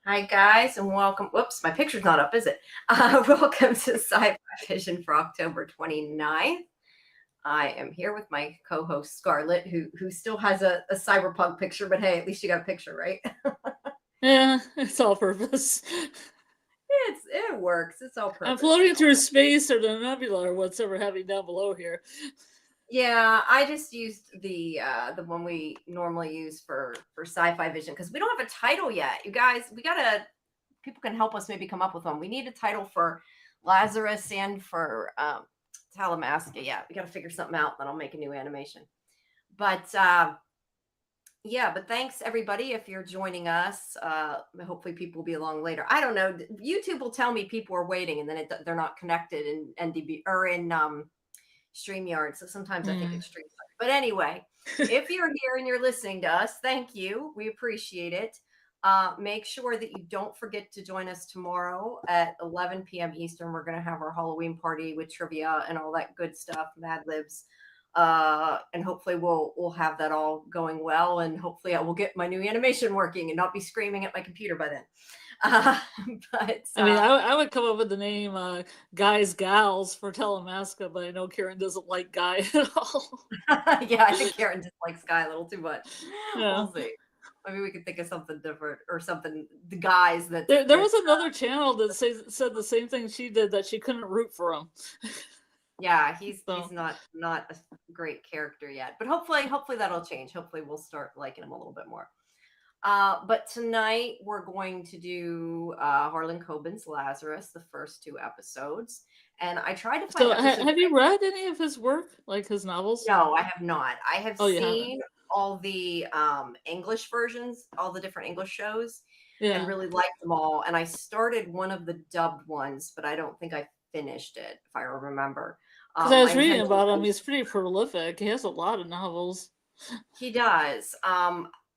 Hi, guys, and welcome. Whoops, my picture's not up, is it? Welcome to Sci-Fivision for October 29th. I am here with my co-host Scarlet, who still has a cyberpunk picture, but hey, at least you got a picture, right? Yeah, it's all purpose. It works. It's all I'm purpose. floating through space or the nebula or whatever happening down below here. Yeah, I just used the one we normally use for Sci-Fivision because we don't have a title yet. You guys, we gotta people can help us maybe come up with one. We need a title for Lazarus and for Talamasca. Yeah, we got to figure something out. Then I'll make a new animation. But yeah, but thanks everybody if you're joining us. Hopefully people will be along later. I don't know. YouTube will tell me people are waiting, and then they're not connected in NDB or in StreamYard. So sometimes I think it's StreamYard. But anyway, if you're here and you're listening to us, thank you. We appreciate it. Make sure that you don't forget to join us tomorrow at 11 p.m. Eastern. We're going to have our Halloween party with trivia and all that good stuff, Mad Libs. And hopefully we'll have that all going well. And hopefully I will get my new animation working and not be screaming at my computer by then. But I mean, I would come up with the name Guys Gals for Talamasca, but I know Karen doesn't like Guy at all. Yeah, I think Karen dislikes Guy a little too much. Yeah. We'll see. Maybe we could think of something different or something. The guys that there was another channel that said the same thing she did, that she couldn't root for him. Yeah, he's not a great character yet, but hopefully that'll change. Hopefully we'll start liking him a little bit more. But tonight we're going to do Harlan Coben's Lazarus, the first two episodes. And I tried to find. So, have you read any of his work, like his novels? No, I have not. I have seen yeah. all the English versions, all the different English shows, Yeah. and really liked them all. And I started one of the dubbed ones, but I don't think I finished it, if I remember. Because I was reading about him. He's pretty prolific. He has a lot of novels. He does.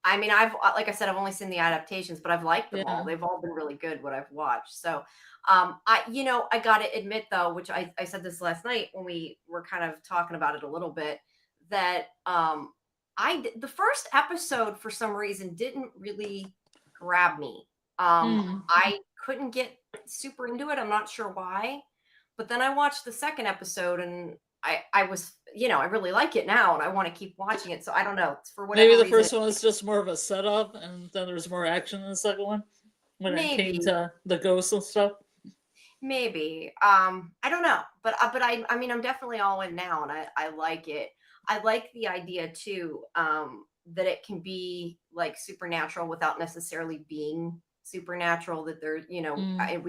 I mean, like I said, I've only seen the adaptations, but I've liked them all. They've all been really good, what I've watched. So, I got to admit though, which I said this last night when we were kind of talking about it a little bit, that the first episode for some reason didn't really grab me. I couldn't get super into it. I'm not sure why, but then I watched the second episode and I was, I really like it now and I want to keep watching it. So I don't know. For whatever Maybe the reason, first one was just more of a setup and then there was more action in the second one when it came to the ghosts and stuff. Maybe. I don't know. But I mean, I'm definitely all in now and I like it. I like the idea too, that it can be like supernatural without necessarily being supernatural, that there, we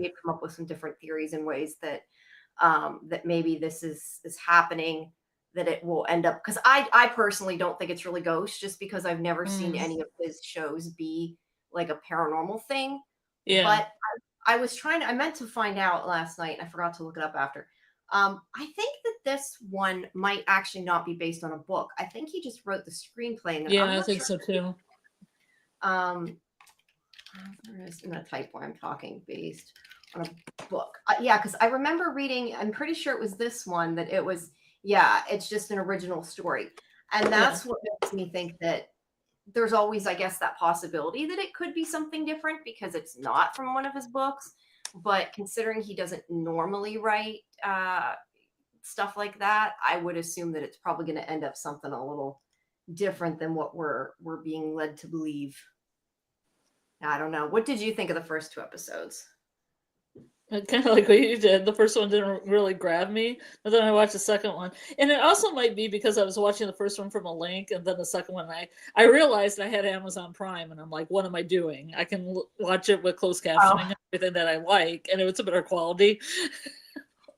have come up with some different theories and ways that that maybe this is happening, that it will end up, because I personally don't think it's really ghosts, just because I've never seen any of his shows be like a paranormal thing. Yeah. But I meant to find out last night and I forgot to look it up after. I think that this one might actually not be based on a book. I think he just wrote the screenplay. And yeah, I think so too. There is in a typo. I'm talking based on a book. Yeah, because I remember reading. I'm pretty sure it was this one that it was. Yeah, it's just an original story, and that's what makes me think that there's always, I guess, that possibility that it could be something different because it's not from one of his books. But considering he doesn't normally write stuff like that, I would assume that it's probably going to end up something a little different than what we're being led to believe. I don't know. What did you think of the first two episodes? Kind of like what you did. The first one didn't really grab me, but then I watched the second one. And it also might be because I was watching the first one from a link, and then the second one, I realized I had Amazon Prime, and I'm like, what am I doing? I can watch it with closed captioning and everything that I like, and it's a better quality.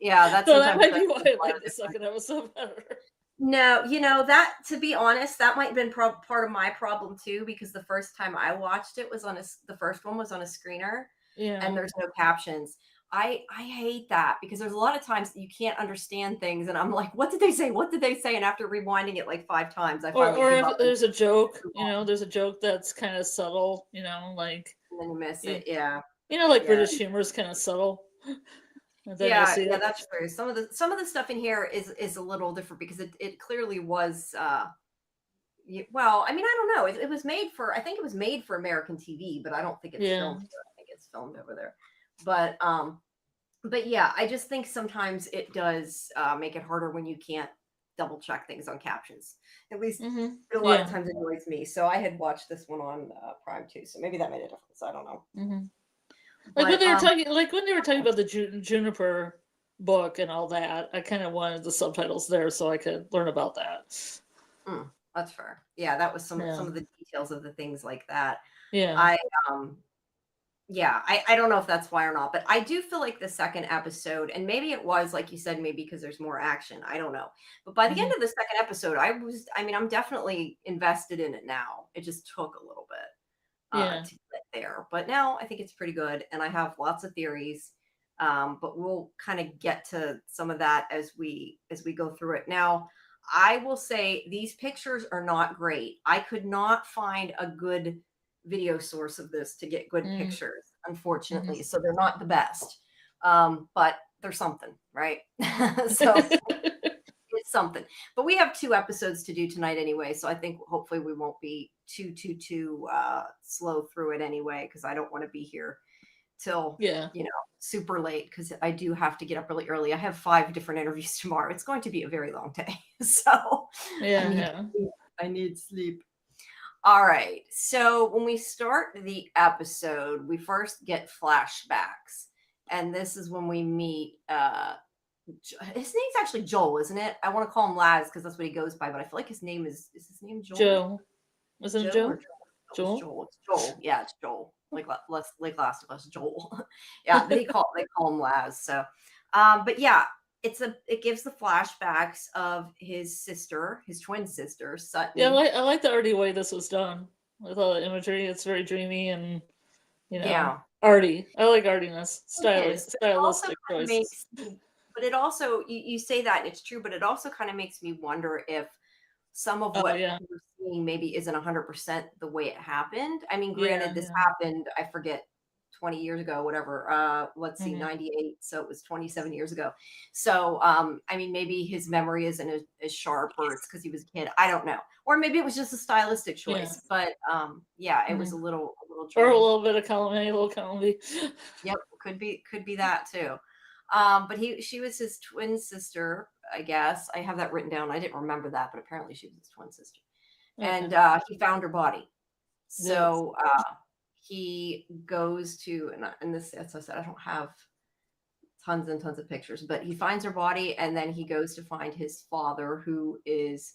Yeah, that's so that might be why I like the second episode better. No, that, to be honest, that might have been part of my problem too, because the first time I watched it was the first one was on a screener, and there's no captions. I hate that because there's a lot of times that you can't understand things, and I'm like, what did they say? What did they say? And after rewinding it like 5 times, I finally or if there's a joke, there's a joke that's kind of subtle, like, and then you miss it. Yeah, British humor is kind of subtle. Yeah, that's true. Some of the stuff in here is a little different because it clearly was. Well, I mean, I don't know. It was made for. I think it was made for American TV, but I don't think it's filmed. I think gets filmed over there. But yeah, I just think sometimes it does make it harder when you can't double check things on captions. At least Mm-hmm. it a lot of times annoys me. So I had watched this one on Prime too, so maybe that made a difference. I don't know. Mm-hmm. Like But when they were talking about the Juniper book and all that, I kind of wanted the subtitles there so I could learn about that. that's fair. Yeah, that was some Yeah. of the details of the things like that. Yeah. I yeah, I don't know if that's why or not, but I do feel like the second episode, and maybe it was like you said, maybe because there's more action. I don't know. But by the end of the second episode, I'm definitely invested in it now. It just took a little bit to get there. But now I think it's pretty good, and I have lots of theories. But we'll kind of get to some of that as we go through it. Now, I will say these pictures are not great. I could not find a good video source of this to get good pictures, unfortunately. So they're not the best. But they're something, right? So it's something. But we have 2 episodes to do tonight anyway, so I think hopefully we won't be too slow through it anyway, because I don't want to be here till super late, because I do have to get up really early. I have 5 different interviews tomorrow. It's going to be a very long day. So I need sleep. All right. So when we start the episode, we first get flashbacks. And this is when we meet his name's actually Joel, isn't it? I want to call him Laz because that's what he goes by, but I feel like his name is his name Joel? Joe. Was it Joe? Joel? Joel. It's Joel. Yeah, it's Joel. Like Last of Us, Joel. Yeah, they call him Laz. So but yeah, it gives the flashbacks of his twin sister, Sutton. Yeah, I like the arty way this was done with all the imagery. It's very dreamy and arty. I like artiness, stylistic choices. But it also you say that and it's true, but it also kind of makes me wonder if some of what we're seeing maybe isn't 100% the way it happened. I mean, granted, this happened, I forget, 20 years ago, whatever. Let's see, 98. So it was 27 years ago. So, I mean, maybe his memory isn't as sharp, or it's because he was a kid. I don't know. Or maybe it was just a stylistic choice. But it was a little or a little bit of column A, a little column B. Yep, could be that too. But she was his twin sister, I guess. I have that written down. I didn't remember that, but apparently she was his twin sister. And he found her body. So he goes to, and this, as I said, I don't have tons and tons of pictures, but he finds her body, and then he goes to find his father, who is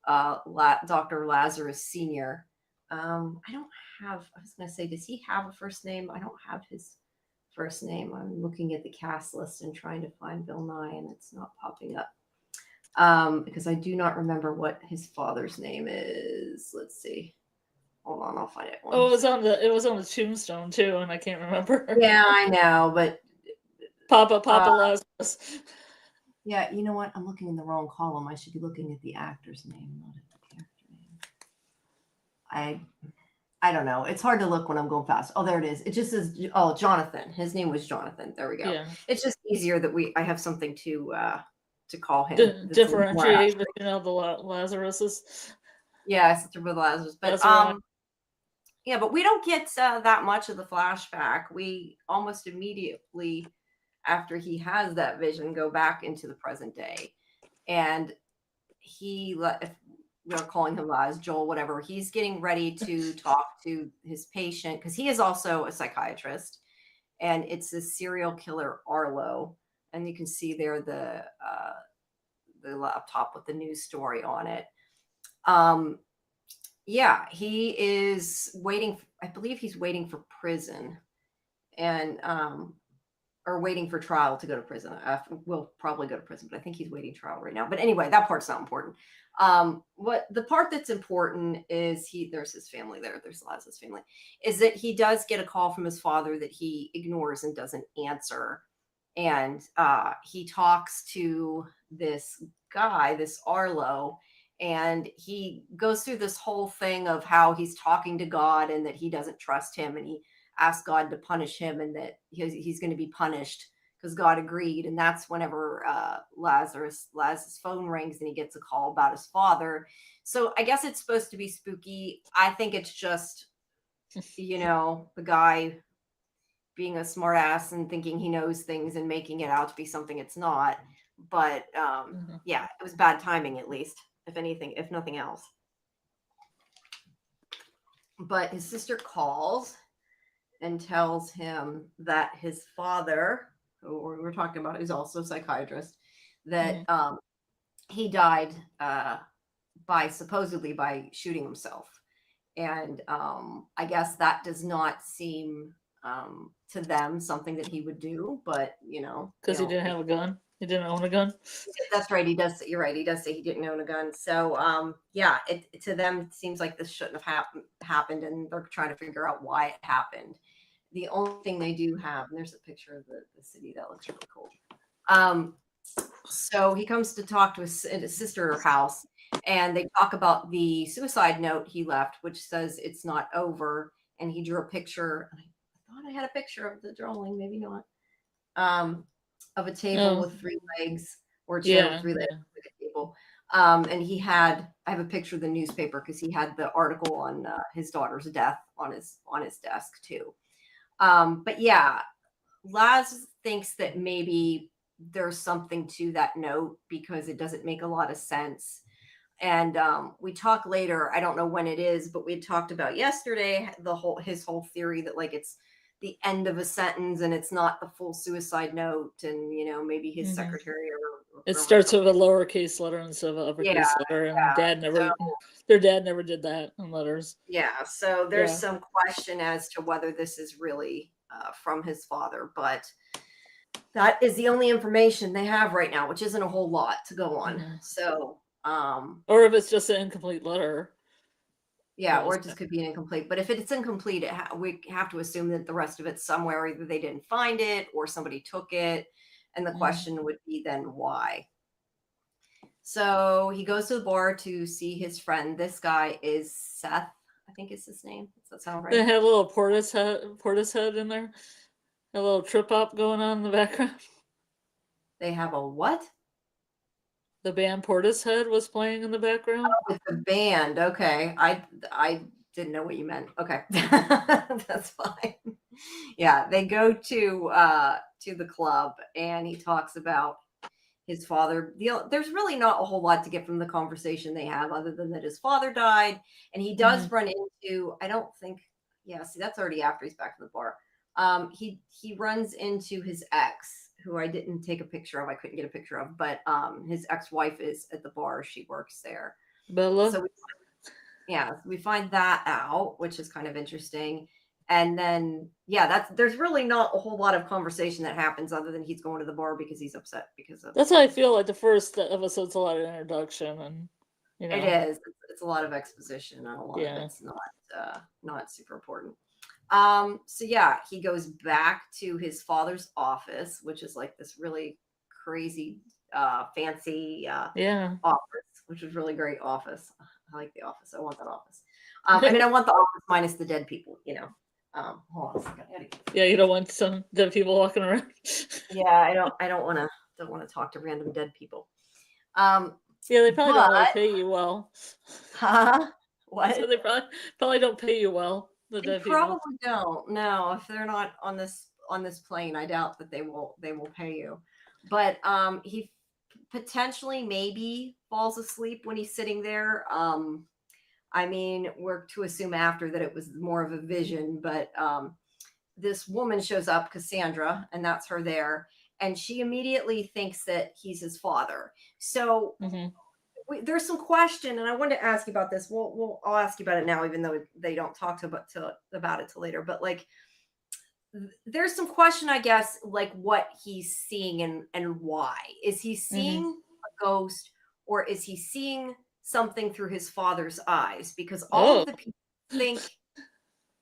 Dr. Lazarus Sr. I was going to say, does he have a first name? I don't have his first name. I'm looking at the cast list and trying to find Bill Nye, and it's not popping up because I do not remember what his father's name is. Let's see. Hold on, I'll find it. Oh, it was on the tombstone too, and I can't remember. Yeah, I know, but Papa Lazarus. Yeah, you know what? I'm looking in the wrong column. I should be looking at the actor's name, not at the character name. I don't know. It's hard to look when I'm going fast. Oh, there it is. It just says, Jonathan. His name was Jonathan. There we go. Yeah. It's just easier that I have something to call him. Differentiate between all the Lazaruses. Yeah, Sister with Lazarus. But yeah, but we don't get that much of the flashback. We almost immediately, after he has that vision, go back into the present day. And if we're calling him Laz, Joel, whatever, he's getting ready to talk to his patient, because he is also a psychiatrist. And it's a serial killer, Arlo. And you can see there the laptop with the news story on it. Yeah, he is waiting. I believe he's waiting for prison, and or waiting for trial to go to prison. We'll probably go to prison, but I think he's waiting trial right now. But anyway, that part's not important. What the part that's important is there's his family there. There's Laz's family. Is that he does get a call from his father that he ignores and doesn't answer, and he talks to this guy, this Arlo. And he goes through this whole thing of how he's talking to God and that he doesn't trust him, and he asks God to punish him, and that he's going to be punished because God agreed. And that's whenever Lazarus' phone rings and he gets a call about his father. So I guess it's supposed to be spooky. I think it's just, the guy being a smart ass and thinking he knows things and making it out to be something it's not. But yeah, it was bad timing, at least, if anything, if nothing else. But his sister calls and tells him that his father, who we were talking about, is also a psychiatrist, that he died supposedly by shooting himself. And I guess that does not seem to them something that he would do, but because he didn't have a gun. He didn't own a gun. That's right. He does. You're right. He does say he didn't own a gun. So yeah, it to them it seems like this shouldn't have happened, and they're trying to figure out why it happened. The only thing they do have, and there's a picture of the city that looks really cool. So he comes to talk to his sister house, and they talk about the suicide note he left, which says it's not over. And he drew a picture. I thought I had a picture of the drawing, maybe not. Of a table with 3 legs, or a chair with 3 legs, like a table. And I have a picture of the newspaper because he had the article on his daughter's death on his desk too. But yeah, Laz thinks that maybe there's something to that note because it doesn't make a lot of sense. And we talk later, I don't know when it is, but we had talked about yesterday his whole theory that like it's the end of a sentence and it's not the full suicide note, and maybe his secretary or it starts with a lowercase letter instead of an uppercase letter, and their dad never did that in letters. Yeah, so there's some question as to whether this is really from his father, but that is the only information they have right now, which isn't a whole lot to go on. So or if it's just an incomplete letter. Yeah, or it just could be incomplete. But if it's incomplete, we have to assume that the rest of it's somewhere. Either they didn't find it or somebody took it. And the question would be then why? So he goes to the bar to see his friend. This guy is Seth, I think is his name. Does that sound right? They had a little Portishead in there. A little trip hop going on in the background. They have a what? The band Portishead was playing in the background. Oh, it's a band. Okay. I didn't know what you meant. Okay. That's fine. Yeah, they go to the club and he talks about his father. There's really not a whole lot to get from the conversation they have other than that his father died, and he does run into, I don't think, see, that's already after he's back to the bar. He runs into his ex, who I didn't take a picture of. I couldn't get a picture of, but his ex-wife is at the bar. She works there. Bella. So we find that out, which is kind of interesting. And then, there's really not a whole lot of conversation that happens other than he's going to the bar because he's upset because of. That's how I feel like the first episode's a lot of introduction, and it is. It's a lot of exposition, and a lot of it's not super important. So he goes back to his father's office, which is like this really crazy, fancy office, which is really great office. I like the office. I want that office. I mean, I want the office minus the dead people, hold on a second. Yeah, you don't want some dead people walking around. Yeah, I don't want to talk to random dead people. Yeah, they probably don't really pay you well. What? So they probably don't pay you well. They probably don't. No, if they're not on this plane, I doubt that they will pay you. But he potentially maybe falls asleep when he's sitting there. I mean, we're to assume after that it was more of a vision, but this woman shows up, Cassandra, and that's her there, and she immediately thinks that he's his father. So there's some question, and I wanted to ask you about this. I'll ask you about it now, even though they don't talk about it till later. But like, there's some question, I guess, like what he's seeing and why. Is he seeing a ghost, or is he seeing something through his father's eyes? Because all of the people think,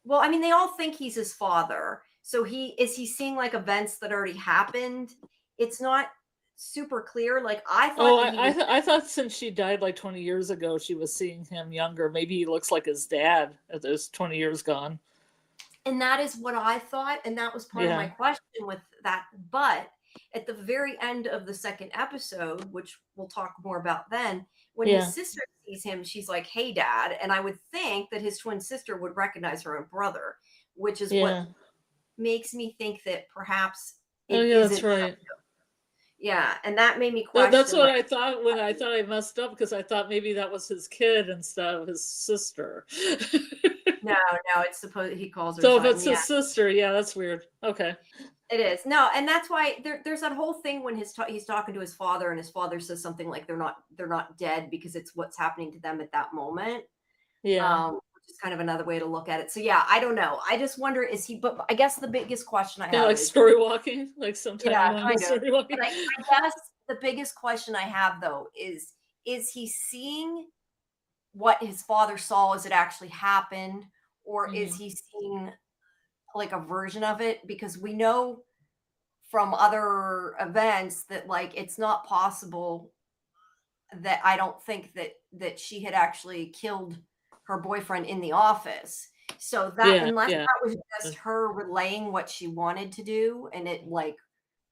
well, I mean, they all think he's his father. So is he seeing like events that already happened? It's not super clear. Like I thought. I thought since she died like 20 years ago, she was seeing him younger. Maybe he looks like his dad at those 20 years gone. And that is what I thought, and that was part of my question with that. But at the very end of the second episode, which we'll talk more about then, when his sister sees him, she's like, "Hey, Dad," and I would think that his twin sister would recognize her own brother, which is what makes me think that perhaps Oh it yeah, that's isn't. right. Yeah, and that made me That's question, what like, I thought when I thought I messed up, because I thought maybe that was his kid instead of his sister. no, no, it's supposed he calls her So if son. it's Yeah, his sister, yeah, that's weird. Okay. it is. No, and that's why there's that whole thing when he's talking to his father, and his father says something like they're not dead because it's what's happening to them at that moment. Yeah. Which is kind of another way to look at it. So yeah, I don't know. I just wonder, is he? But I guess the biggest question I Yeah, have like is, story walking. Like sometime you yeah, want to go kind of. story walking. But I guess the biggest question I have though is he seeing what his father saw as it actually happened, or is Mhm. he seeing like a version of it? Because we know from other events that like it's not possible that I don't think that she had actually killed her boyfriend in the office. So that Yeah, unless yeah. that was just her relaying what she wanted to do, and it like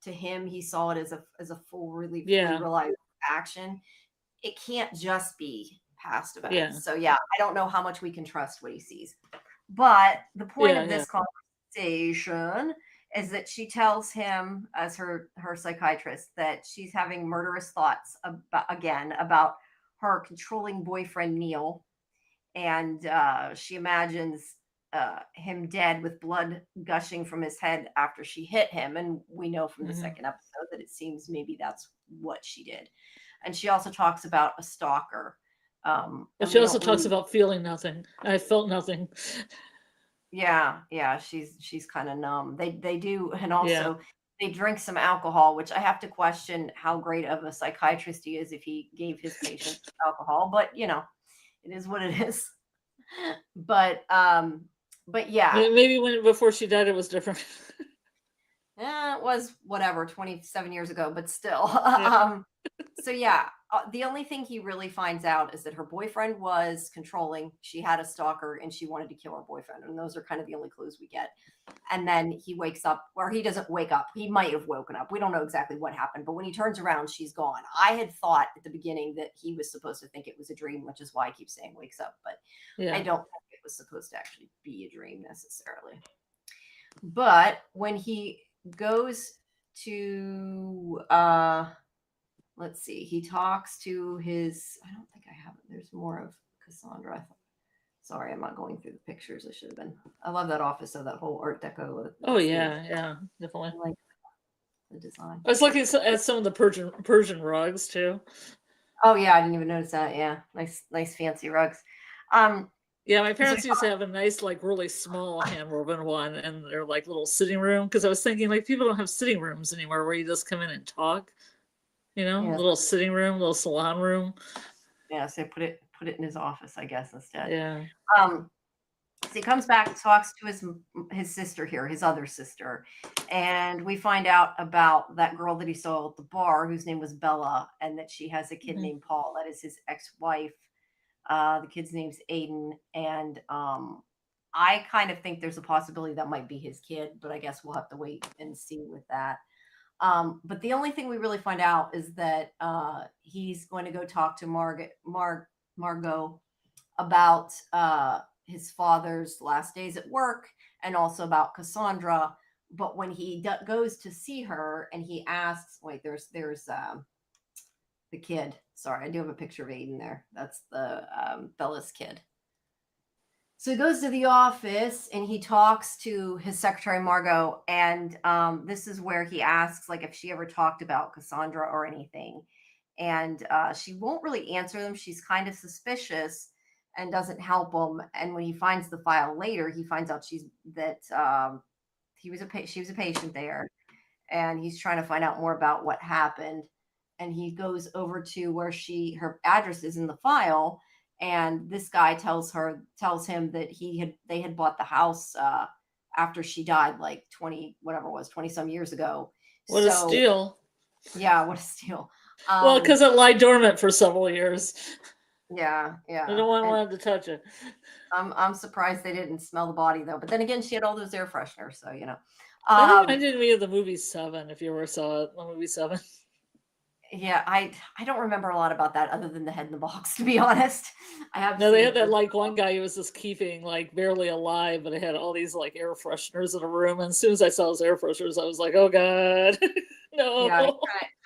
to him he saw it as a fully Yeah. realized action, it can't just be past Yeah. events. So yeah, I don't know how much we can trust what he sees. But the point Yeah, of yeah. this conversation is that she tells him, as her psychiatrist, that she's having murderous thoughts about her controlling boyfriend Neil, and she imagines him dead with blood gushing from his head after she hit him. And we know from the Mhm. second episode that it seems maybe that's what she did. And she also talks about a stalker. But And she we also don't talks really. about feeling nothing. I felt nothing. Yeah, yeah, she's kind of numb. They do, and Yeah. also they drink some alcohol, which I have to question how great of a psychiatrist he is if he gave his patients alcohol, but it is what it is. But but yeah, Maybe when before she died, it was different. it was whatever, 27 years ago, but still. Yeah. So yeah, the only thing he really finds out is that her boyfriend was controlling. She had a stalker and she wanted to kill her boyfriend, and those are kind of the only clues we get. And then he wakes up, or he doesn't wake up. He might have woken up. We don't know exactly what happened, but when he turns around, she's gone. I had thought at the beginning that he was supposed to think it was a dream, which is why I keep saying wakes up, but I Yeah. don't think it was supposed to actually be a dream necessarily. But when he goes to let's see, he talks to his, I don't think I have it. There's more of Cassandra. Sorry, I'm not going through the pictures. I should have been. I love that office, so that whole Art Deco Oh stage. yeah, yeah, definitely. I like the design. I was looking at some of the Persian rugs too. Oh yeah, I didn't even notice that. Yeah, nice fancy rugs. Um, Yeah, my so parents used to have a nice, like, really small hand woven one in their like little sitting room, because I was thinking like people don't have sitting rooms anymore where you just come in and talk. yeah, Little sitting room, little salon room. yeah. So put it in his office, I guess, instead. Yeah. Um, so he comes back, talks to his sister here, his other sister, and we find out about that girl that he saw at the bar, whose name was Bella, and that she has a kid Mhm. named Paul. That is his ex-wife. The kid's name's Aiden, and I kind of think there's a possibility that might be his kid, but I guess we'll have to wait and see with that. But the only thing we really find out is that he's going to go talk to Margot about his father's last days at work, and also about Cassandra. But when he goes to see her and he asks, wait, there's the kid. Sorry, I do have a picture of Aiden there. That's the Bella's kid. So he goes to the office and he talks to his secretary Margot, and this is where he asks like if she ever talked about Cassandra or anything, and she won't really answer them. She's kind of suspicious and doesn't help him. And when he finds the file later, he finds out she was a patient there, and he's trying to find out more about what happened. And he goes over to where her address is in the file, and this guy tells him that they had bought the house after she died, like 20 whatever it was, 20 some years ago. What a So steal. yeah, what a steal. Well, because it lied dormant for several years. Yeah, And yeah. no one And wanted to touch it. I'm surprised they didn't smell the body though. But then again, she had all those air fresheners, so That Um, reminded me of the movie Seven, if you ever saw it, the movie Seven. Yeah, I don't remember a lot about that other than the head in the box, to be honest. I have No, they seen had that footage. like one guy who was just keeping like barely alive, but it had all these like air fresheners in a room. And as soon as I saw his air fresheners, I was like, "Oh God, Yeah, I no!"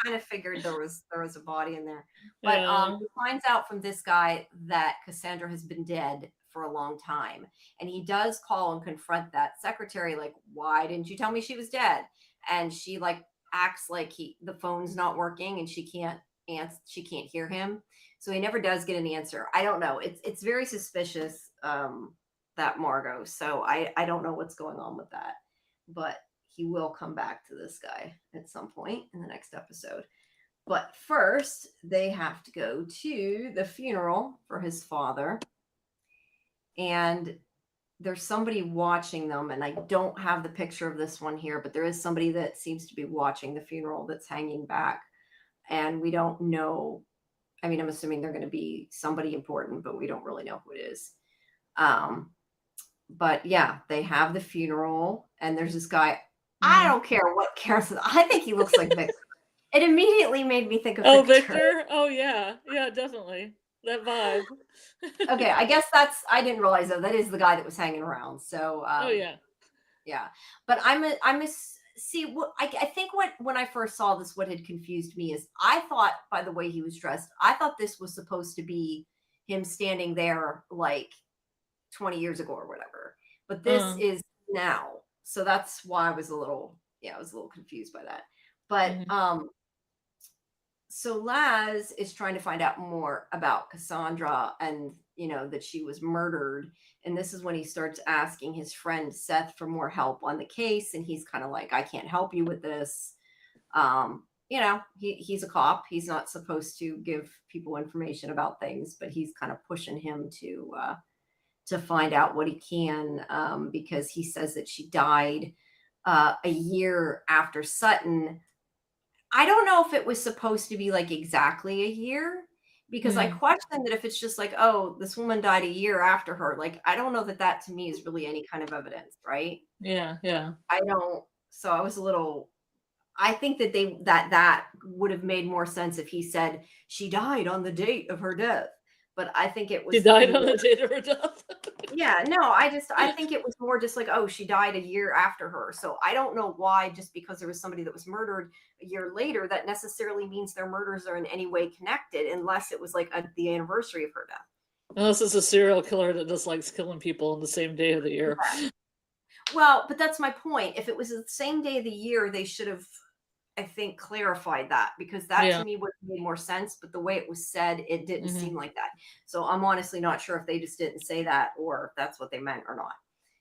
kind of figured there was a body in there. But Yeah. he finds out from this guy that Cassandra has been dead for a long time. And he does call and confront that secretary, like, why didn't you tell me she was dead? And she like acts like the phone's not working and she can't hear him. So he never does get an answer. I don't know. It's very suspicious, that Margot. So I don't know what's going on with that. But he will come back to this guy at some point in the next episode. But first, they have to go to the funeral for his father. And there's somebody watching them. And I don't have the picture of this one here, but there is somebody that seems to be watching the funeral that's hanging back. And we don't know. I mean, I'm assuming they're going to be somebody important, but we don't really know who it is. Um, but yeah, they have the funeral, and there's this guy. I Mhm. don't care what character. I think he looks like Victor. It immediately made me think of Oh, Victor. Victor. Oh yeah, yeah, definitely that vibe. Okay, I guess I didn't realize though that is the guy that was hanging around. So Oh yeah. yeah, but see what I think what when I first saw this, what had confused me is I thought by the way he was dressed, I thought this was supposed to be him standing there like 20 years ago or whatever. But this Uh, is now. So that's why I was a little confused by that. But mhm. so Laz is trying to find out more about Cassandra and that she was murdered. And this is when he starts asking his friend Seth for more help on the case. And he's kind of like, I can't help you with this. He's a cop. He's not supposed to give people information about things, but he's kind of pushing him to find out what he can, because he says that she died a year after Sutton. I don't know if it was supposed to be like exactly a year, because I Mm. question that if it's just like, oh, this woman died a year after her. Like, I don't know that that to me is really any kind of evidence, right? Yeah, yeah. I don't. So I was a little. I think that that would have made more sense if he said she died on the date of her death. But I think it She was died on more. the date of her death. Yeah, no, I think it was more just like, oh, she died a year after her. So I don't know why, just because there was somebody that was murdered a year later, that necessarily means their murders are in any way connected, unless it was like the anniversary of her death. Unless it's a serial killer that just likes killing people on the same day of the year. Well, but that's my point. If it was the same day of the year, they should have, I think, clarified that, because that to Yeah. me would have made more sense. But the way it was said, it didn't Hmm. seem like that. So I'm honestly not sure if they just didn't say that or if that's what they meant or not.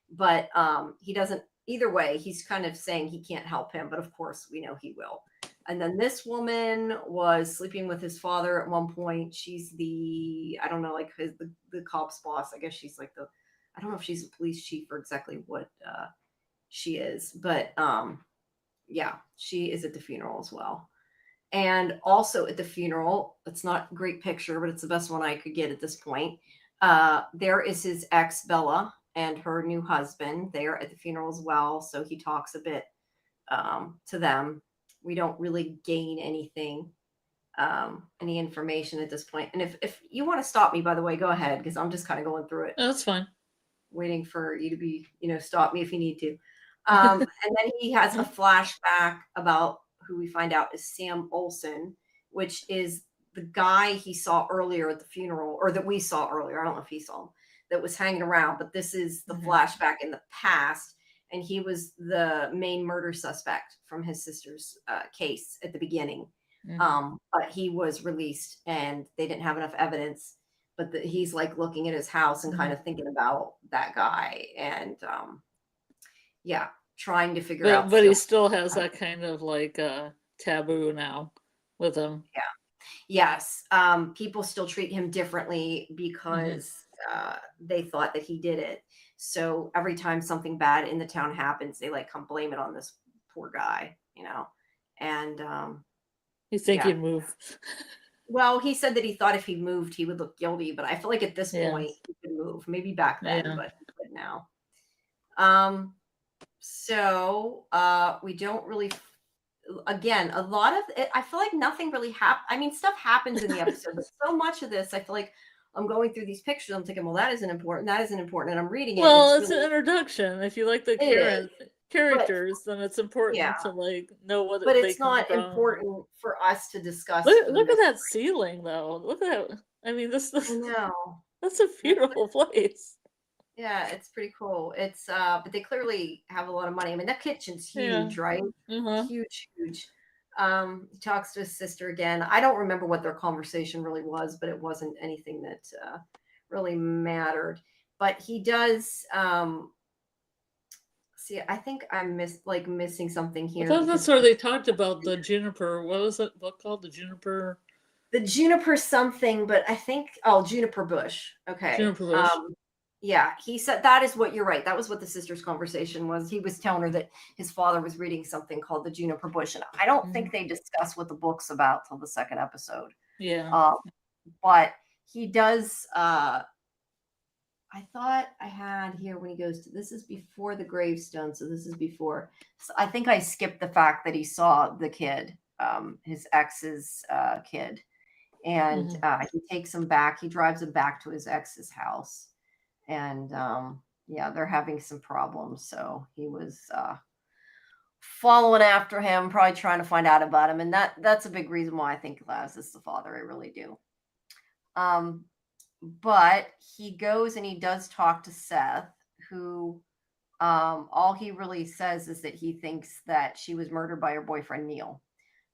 But he doesn't, either way, he's kind of saying he can't help him, but of course we know he will. And then this woman was sleeping with his father at one point. She's I don't know, like the cop's boss. I guess she's like I don't know if she's a police chief or exactly what she is, but yeah, she is at the funeral as well. And also at the funeral, it's not a great picture, but it's the best one I could get at this point. There is his ex Bella and her new husband. They are at the funeral as well. So he talks a bit to them. We don't really gain anything, any information at this point. And if you want to stop me, by the way, go ahead, because I'm just kind of going through it, Oh, that's fine. waiting for you to be, stop me if you need to. And then he has a flashback about who we find out is Sam Olson, which is the guy he saw earlier at the funeral, or that we saw earlier. I don't know if he saw him, that was hanging around, but this is the Mhm. flashback in the past. And he was the main murder suspect from his sister's case at the beginning. Mhm. But he was released and they didn't have enough evidence, but he's like looking at his house and kind Mhm. of thinking about that guy, and yeah, trying to figure But out he still. still has that kind of like taboo now with him. Yeah, yes, people still treat him differently Hmm. because they thought that he did it. So every time something bad in the town happens, they like come blame it on this poor guy, and You think yeah. he'd move? Well, he said that he thought if he moved he would look guilty, but I feel like at this Yeah. point he could move, maybe back then, Yeah. but he could now. um So we don't really again, a lot of it, I feel like nothing really happened. I mean, stuff happens in the episode, but so much of this, I feel like I'm going through these pictures. I'm thinking, well, that isn't important. That isn't important. And I'm reading it. And Well, it's it's an really, introduction. If you like the it is. But characters, then it's yeah, important to like know what but they it's come not from. important for us to discuss Look, the look at that mystery. ceiling, though. Look at that. I mean, I know. that's a beautiful place. Yeah, it's pretty cool. It's but they clearly have a lot of money. I mean, that kitchen's Yeah. huge, right? Uh-huh. Huge, huge. He talks to his sister again. I don't remember what their conversation really was, but it wasn't anything that really mattered. But he does see, I think I'm missing something I here thought that's because where they talked about the juniper. What was it? What called the juniper? the juniper something, but I think juniper bush. Okay. Juniper bush. Yeah, he said that is what you're right. That was what the sister's conversation was. He was telling her that his father was reading something called the Juniper Bush, and I don't think they discuss what the book's about till the second episode. Yeah. But he does. I thought I had here when he goes to this is before the gravestone, so this is before. So I think I skipped the fact that he saw the kid, his ex's kid, and he takes him back. He drives him back to his ex's house. And yeah, they're having some problems. So he was following after him, probably trying to find out about him. And that's a big reason why I think Laz is the father. I really do. But he goes and he does talk to Seth, who all he really says is that he thinks that she was murdered by her boyfriend Neil,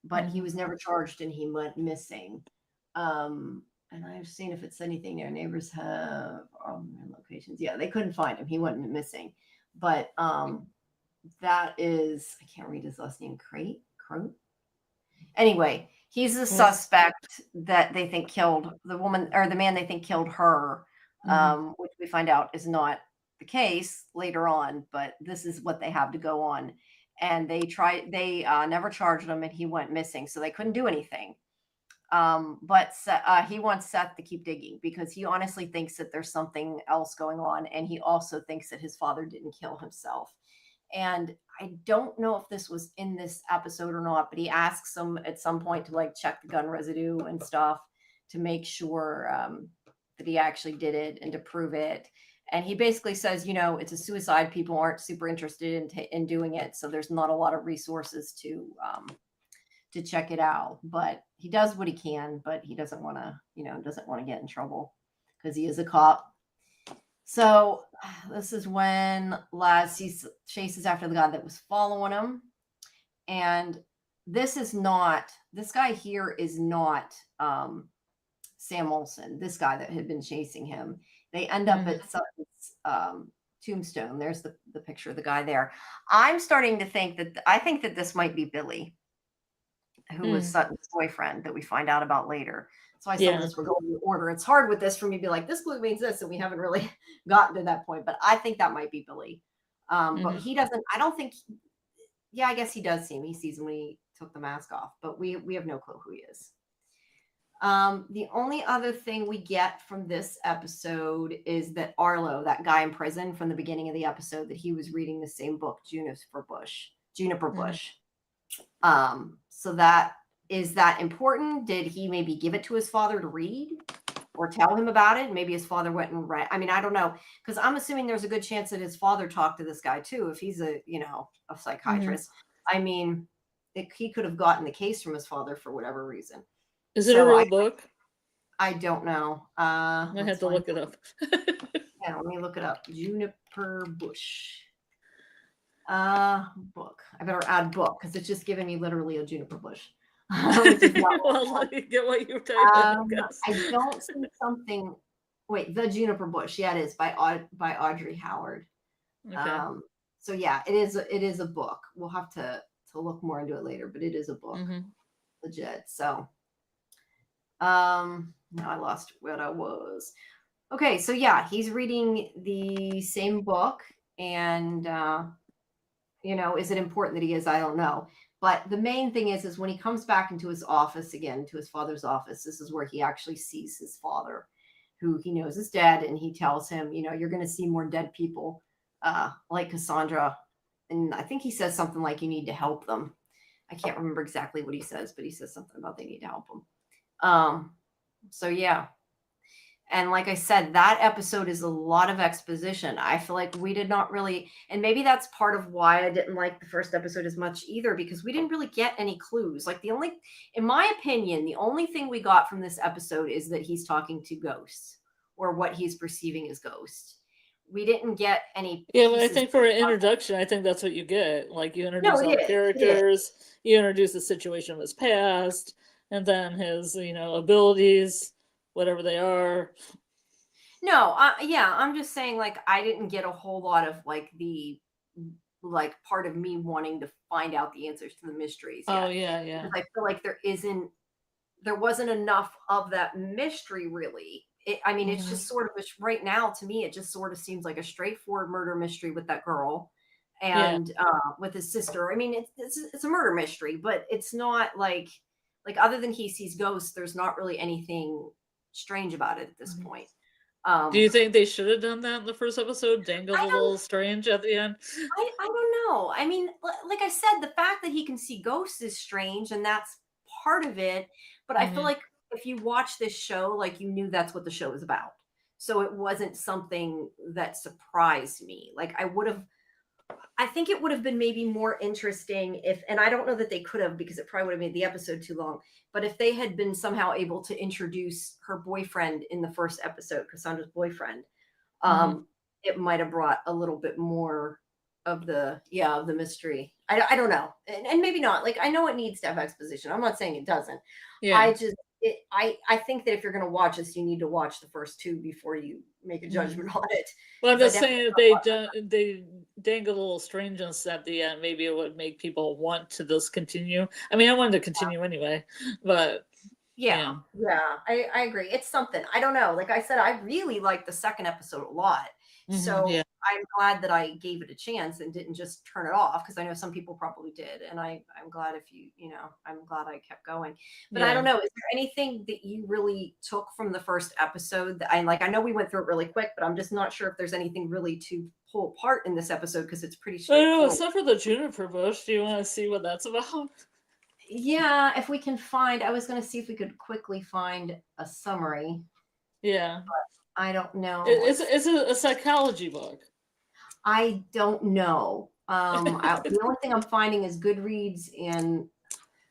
but he was never charged and he went missing. And I've seen if it's anything their neighbors have locations. Yeah, they couldn't find him. He went missing. But that is, I can't read his last name, Croat. Anyway, he's the suspect that they think killed the woman or the man they think killed her, which we find out is not the case later on, but this is what they have to go on. And they never charged him and he went missing. So they couldn't do anything. But he wants Seth to keep digging because he honestly thinks that there's something else going on. And he also thinks that his father didn't kill himself. And I don't know if this was in this episode or not, but he asks him at some point to like check the gun residue and stuff to make sure that he actually did it and to prove it. And he basically says, it's a suicide. People aren't super interested in doing it. So there's not a lot of resources to check it out, but he does what he can, but he doesn't want to, get in trouble because he is a cop. So this is when Laz chases after the guy that was following him. And this guy here is not Sam Olsen, this guy that had been chasing him. They end up at Sutton's tombstone. There's the picture of the guy there. I'm starting to think that this might be Billy, who was Sutton's boyfriend that we find out about later. That's why some of this we're going in order. It's hard with this for me to be like, this clue means this, and we haven't really gotten to that point. But I think that might be Billy. But he doesn't, I don't think, I guess he does see him. He sees him when he took the mask off, but we have no clue who he is. The only other thing we get from this episode is that Arlo, that guy in prison from the beginning of the episode, that he was reading the same book, Juniper Bush. So is that important? Did he maybe give it to his father to read or tell him about it? Maybe his father went and read. I mean, I don't know, because I'm assuming there's a good chance that his father talked to this guy too, if he's a psychiatrist. I mean, he could have gotten the case from his father for whatever reason. Is it a real book? I don't know. I had to look it up. Yeah, let me look it up. Juniper Bush. Book. I better add book because it's just giving me literally a juniper bush. Which is well, you get what you type in, I don't see something. Wait, the Juniper Bush. Yeah, it is by Audrey Howard. Okay. So yeah, it is a book. We'll have to look more into it later, but it is a book. Legit. So now I lost what I was. Okay, so yeah, he's reading the same book, and is it important that he is? I don't know. But the main thing is when he comes back into his office again, to his father's office, this is where he actually sees his father, who he knows is dead. And he tells him, you're going to see more dead people like Cassandra. And I think he says something like, you need to help them. I can't remember exactly what he says, but he says something about they need to help him. So yeah. And like I said, that episode is a lot of exposition. I feel like we did not really, and maybe that's part of why I didn't like the first episode as much either, because we didn't really get any clues. Like in my opinion, the only thing we got from this episode is that he's talking to ghosts or what he's perceiving as ghosts. We didn't get any. Yeah, but I think for an introduction, I think that's what you get. Like you introduce all the characters, you introduce the situation of his past, and then his, abilities, whatever they are. No, yeah, I'm just saying, like, I didn't get a whole lot of like part of me wanting to find out the answers to the mysteries yet. Oh yeah, yeah. Because I feel like there wasn't enough of that mystery really. It's just sort of right now to me, it just sort of seems like a straightforward murder mystery with that girl and with his sister. I mean, it's a murder mystery, but it's not like other than he sees ghosts, there's not really anything strange about it at this point. Do you think they should have done that in the first episode? Dangled a little strange at the end? I don't know. I mean, like I said, the fact that he can see ghosts is strange, and that's part of it. But I feel like if you watch this show, like you knew that's what the show was about. So it wasn't something that surprised me. Like I think it would have been maybe more interesting if, and I don't know that they could have because it probably would have made the episode too long, but if they had been somehow able to introduce her boyfriend in the first episode, Cassandra's boyfriend, it might have brought a little bit more of the mystery. I don't know. And maybe not. Like, I know it needs to have exposition. I'm not saying it doesn't. Yeah. I think that if you're going to watch this, you need to watch the first two before you make a judgment on it. Well, I'm just saying if they dangle a little strangeness at the end, maybe it would make people want to just continue. I mean, I wanted to continue anyway, but yeah, I agree. It's something. I don't know. Like I said, I really liked the second episode a lot. So I'm glad that I gave it a chance and didn't just turn it off, because I know some people probably did. And I'm glad I'm glad I kept going. But I don't know. Is there anything that you really took from the first episode that I know we went through it really quick, but I'm just not sure if there's anything really to pull apart in this episode because it's pretty straightforward. No, except for the juniper bush. Do you want to see what that's about? Yeah, if we can find, I was going to see if we could quickly find a summary. Yeah. But I don't know. It's a psychology book. I don't know. The only thing I'm finding is Goodreads, and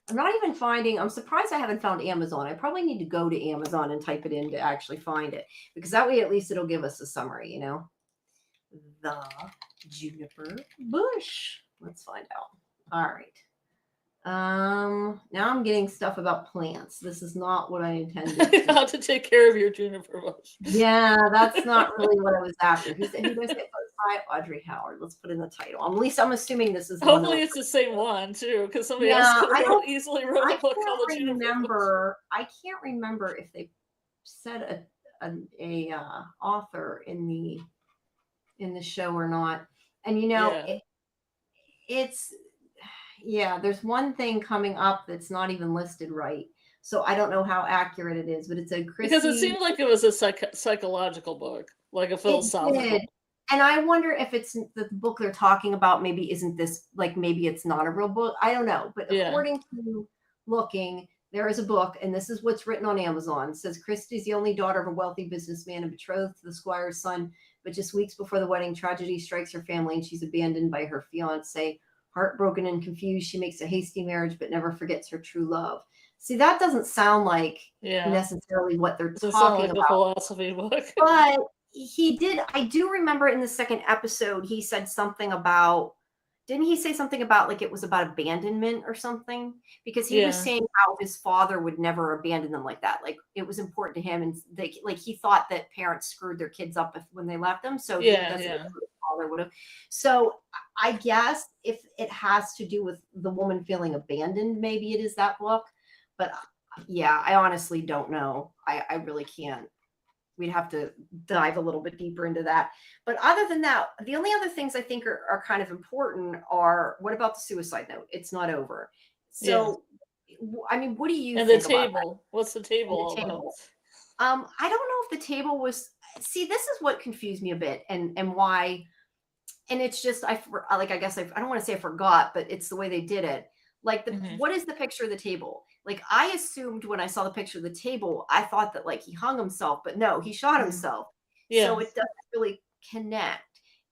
I'm surprised I haven't found Amazon. I probably need to go to Amazon and type it in to actually find it, because that way at least it'll give us a summary, The juniper bush. Let's find out. All right. Now I'm getting stuff about plants. This is not what I intended. How to take care of your juniper bush. Yeah, that's not really what I was after. Who does it? Hi, Audrey Howard. Let's put in the title. At least I'm assuming this is. Hopefully, it's the same one too, because somebody else could easily wrote a book called The Juniper Bush. I can't remember if they said a author in the show or not. And it's. Yeah, there's one thing coming up that's not even listed right. So I don't know how accurate it is, but it said Christy. Because it seemed like it was a psychological book, like a philosophical. It did. And I wonder if it's the book they're talking about. Maybe isn't this, maybe it's not a real book. I don't know. But according to looking, there is a book, and this is what's written on Amazon. It says Christy's the only daughter of a wealthy businessman and betrothed to the squire's son. But just weeks before the wedding, tragedy strikes her family, and she's abandoned by her fiancé. Heartbroken and confused, she makes a hasty marriage, but never forgets her true love. See, that doesn't sound like necessarily what they're talking about. A philosophy book. But he did. I do remember in the second episode, he said something about. Didn't he say something about it was about abandonment or something? Because he was saying how his father would never abandon them like that. Like, it was important to him, and he thought that parents screwed their kids up when they left them. So father would have. So I guess if it has to do with the woman feeling abandoned, maybe it is that book. But I honestly don't know. I really can't. We'd have to dive a little bit deeper into that. But other than that, the only other things I think are kind of important are, what about the suicide note? It's not over. So, I mean, what do you think about that? What's the table? I don't know if the table was. See, this is what confused me a bit, and why. And it's just I guess I don't want to say I forgot, but it's the way they did it. Like Mhm. what is the picture of the table? Like I assumed when I saw the picture of the table, I thought that like he hung himself, but no, he shot Mhm. himself. So Yeah. it doesn't really connect.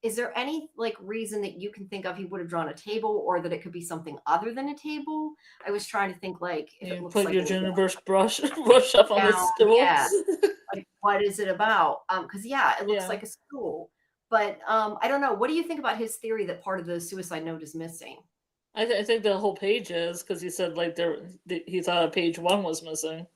Is there any like reason that you can think of he would have drawn a table, or that it could be something other than a table? I was trying to think like if it You looks put like your an ginger brush brush up on the down, stool. yeah. Like what is it about? Because yeah, it looks Yeah. like a stool. But I don't know. What do you think about his theory that part of the suicide note is missing? I think the whole page is because he said like he thought a page one was missing,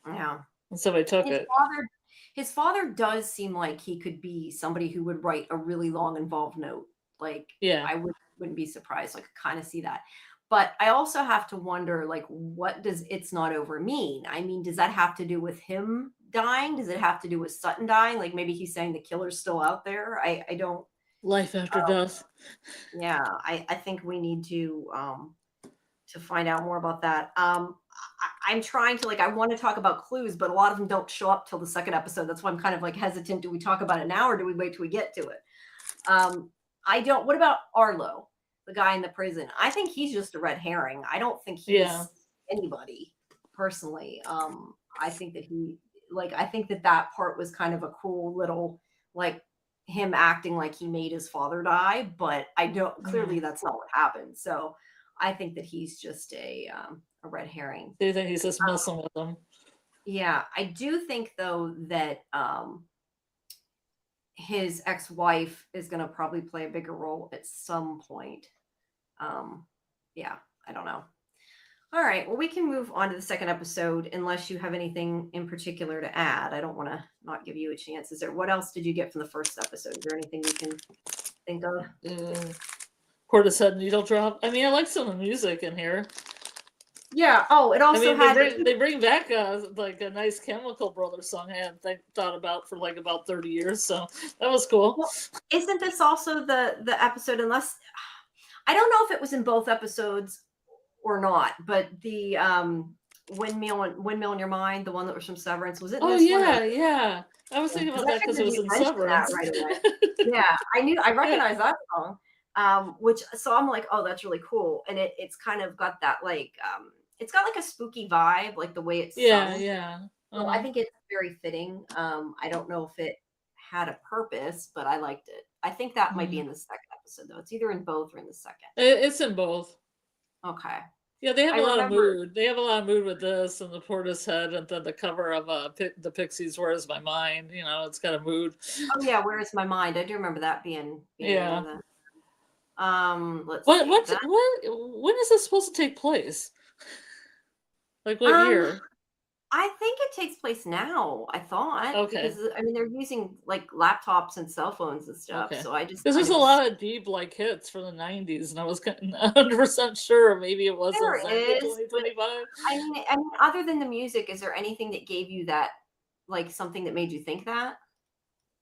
Yeah. and somebody took His it. father his father does seem like he could be somebody who would write a really long involved note. Like Yeah. I wouldn't be surprised. I could kind of see that. But I also have to wonder like what does it's not over mean? I mean, does that have to do with him dying? Does it have to do with Sutton dying? Like maybe he's saying the killer's still out there. I don't Life after death. yeah, I think we need to find out more about that. I'm trying to like I want to talk about clues, but a lot of them don't show up till the second episode. That's why I'm kind of like hesitant. Do we talk about it now or do we wait till we get to it? I don't. What about Arlo, the guy in the prison? I think he's just a red herring. I don't think Yeah. he's anybody personally. I think that he like I think that that part was kind of a cool little like him acting like he made his father die, but I don't clearly Mhm. that's not what happened. So I think that he's just a red herring. Do you think he's just messing with them? Yeah, I do think though that his ex-wife is going to probably play a bigger role at some point. Um, yeah, I don't know. All right, well, we can move on to the second episode unless you have anything in particular to add. I don't want to not give you a chance. Is there what else did you get from the first episode? Is there anything you can think of? Portishead needle drop. I mean, I like some of the music in here. Yeah. Oh, it I also mean, had they bring back like a nice Chemical Brothers song I hadn't thought about for like about 30 years, so that was cool. well, isn't this also the episode? Unless I don't know if it was in both episodes or not, but the windmill in your mind, the one that was from Severance, was it in Oh this one? Or, yeah. I was thinking because about I that because it figured was you in mentioned that Severance. right away. Yeah, I Yeah. recognized that song. Which so I'm like, oh, that's really cool, and it's kind of got that like it's got like a spooky vibe, like the way it's Yeah, sung. yeah. So I think it's very fitting. I don't know if it had a purpose, but I liked it. I think that might be Mhm. in the second episode though. It's either in both or in the second. It's in both. Okay. Yeah, they have I a lot of remember. mood. They have a lot of mood with this and the Portishead, and then the cover of the Pixies. Where is my mind? You know, it's got a mood. Oh yeah, where is my mind? I do remember that being one Yeah. of the. Let's What see what that. when is this supposed to take place? Like what Um, year? I think it takes place now. I thought Okay. because I mean they're using like laptops and cell phones and stuff. Okay. So I just Because kind there's of a lot of deep like hits from the 90s, and I was 100% sure maybe it wasn't there exactly is, but 2025. I mean, other than the music, is there anything that gave you that, like something that made you think that?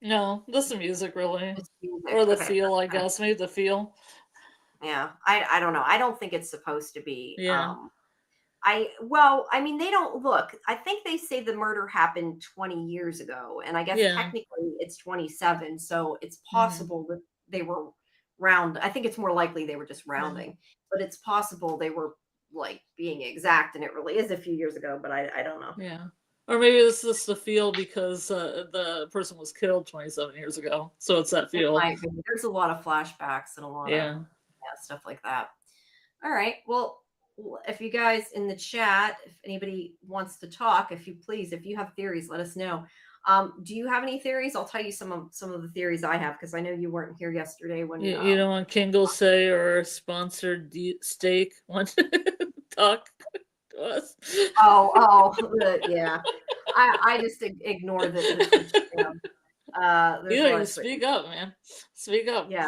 No, just the music really. Just music. Or the Okay. feel, I guess. Maybe the feel. Yeah. I don't know. I don't think it's supposed to be. Yeah. I mean, they don't look. I think they say the murder happened 20 years ago, and I guess Yeah. technically it's 27, so it's Hmm. possible that they were round. I think it's more likely they were just Yeah. rounding, but it's possible they were like being exact, and it really is a few years ago. But I don't know. Yeah. Or maybe this is the feel because the person was killed 27 years ago. So it's that It feel. might be. There's a lot of flashbacks and a lot of Yeah. yeah, stuff like that. All right. Well, if you guys in the chat, if anybody wants to talk, if you please, if you have theories, let us know. Do you have any theories? I'll tell you some of the theories I have because I know you weren't here yesterday when. You don't want Kingle say or sponsored steak want to talk to us? Yeah. I just ignore the Twitch spam. You There's a don't lot even of Twitch. speak up, man. Speak up. Yeah,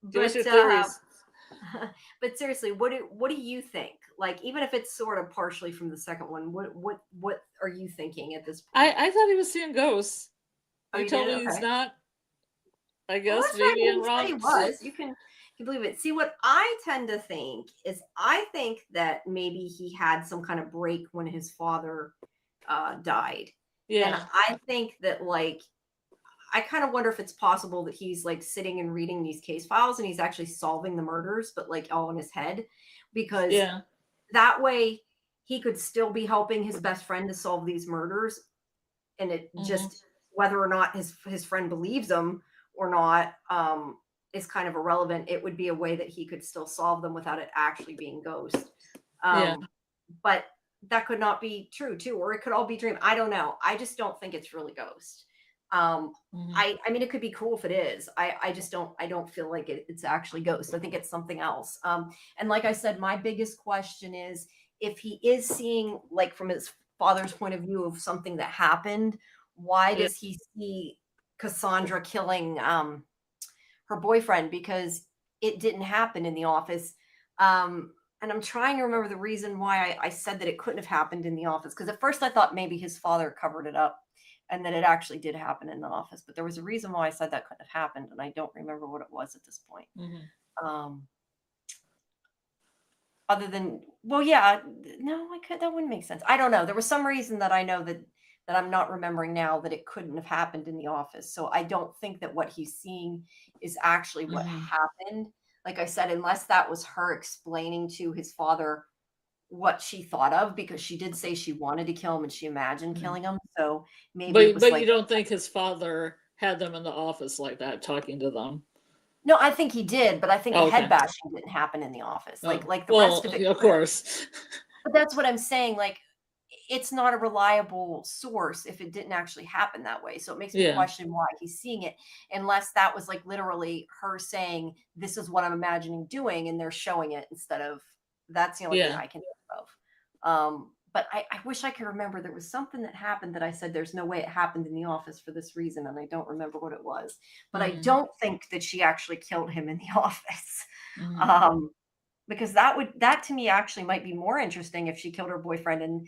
Give us but your theories. but seriously, what do you think? Like, even if it's sort of partially from the second one, what are you thinking at this point? I thought he was seeing ghosts. Oh, You you told did? me he's Okay. not. I Well, guess that's right. maybe I'm He said he wrong. was. You can believe it. See, what I tend to think is, I think that maybe he had some kind of break when his father died, and Yeah. I think that like I kind of wonder if it's possible that he's like sitting and reading these case files and he's actually solving the murders, but like all in his head. because Yeah. that way he could still be helping his best friend to solve these murders. And it Hmm. just, whether or not his friend believes him or not, is kind of irrelevant. It would be a way that he could still solve them without it actually being ghost. Yeah. But that could not be true too, or it could all be dream. I don't know. I just don't think it's really ghost. Hmm. I mean, it could be cool if it is. I just don't feel like it's actually ghost. I think it's something else. And like I said, my biggest question is if he is seeing, like, from his father's point of view of something that happened, why Yeah. does he see Cassandra killing her boyfriend? Because it didn't happen in the office. And I'm trying to remember the reason why I said that it couldn't have happened in the office. Because at first I thought maybe his father covered it up and that it actually did happen in the office. But there was a reason why I said that couldn't have happened. And I don't remember what it was at this point. Hmm. Um, Other than, well, yeah, no, that wouldn't make sense. I don't know. There was some reason that I know that I'm not remembering now that it couldn't have happened in the office. So I don't think that what he's seeing is actually what Hmm. happened. Like I said, unless that was her explaining to his father what she thought of, because she did say she wanted to kill him and she imagined killing him. So maybe it was But you like, don't think his father had them in the office like that, talking to them? no, I think he did, but I think the Oh, head okay. bashing didn't happen in the office. Oh, Like the well, rest of it of could have. course. But that's what I'm saying. Like, it's not a reliable source if it didn't actually happen that way. So it makes me Yeah. question why he's seeing it, unless that was like literally her saying, "This is what I'm imagining doing," and they're showing it instead of. That's the only thing Yeah. I can think of. But I wish I could remember. There was something that happened that I said there's no way it happened in the office for this reason, and I don't remember what it was. But I Hmm. don't think that she actually killed him in the office. Hmm. Um, because that to me actually might be more interesting if she killed her boyfriend and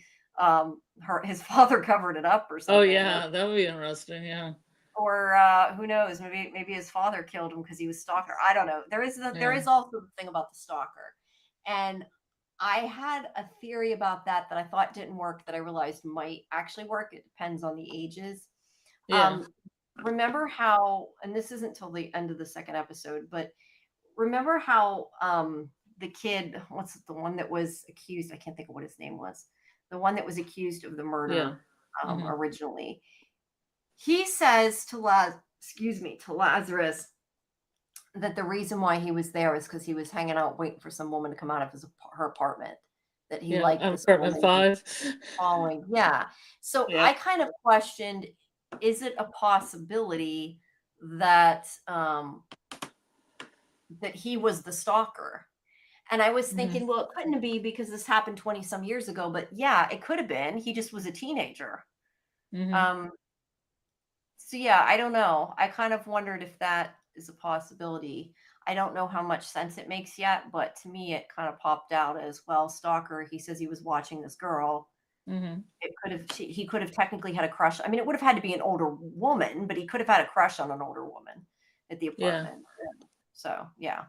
his father covered it up or Oh, something, yeah, that would be interesting. Yeah. or who knows, maybe his father killed him because he was stalker. I don't know. There Yeah. is also the thing about the stalker, and I had a theory about that I thought didn't work, that I realized might actually work. It depends on the ages. Yeah. um Remember how, and this isn't till the end of the second episode, but remember how the kid, what's the one that was accused, I can't think of what his name was, the one that was accused of the Yeah. murder Hmm. originally, he says to Lazarus that the reason why he was there is because he was hanging out waiting for some woman to come out of her apartment, that he Yeah. liked this Apartment woman and five. following. Yeah. So Yeah. I kind of questioned, is it a possibility that that he was the stalker? And I was Hmm. thinking, well, it couldn't be because this happened 20 some years ago, but yeah, it could have been. He just was a teenager. Hmm. Um, so yeah, I don't know. I kind of wondered if that is a possibility. I don't know how much sense it makes yet, but to me, it kind of popped out as, well, stalker. He says he was watching this girl. Hmm. It could have, he could have technically had a crush. I mean, it would have had to be an older woman, but he could have had a crush on an older woman at the Yeah. apartment. So yeah,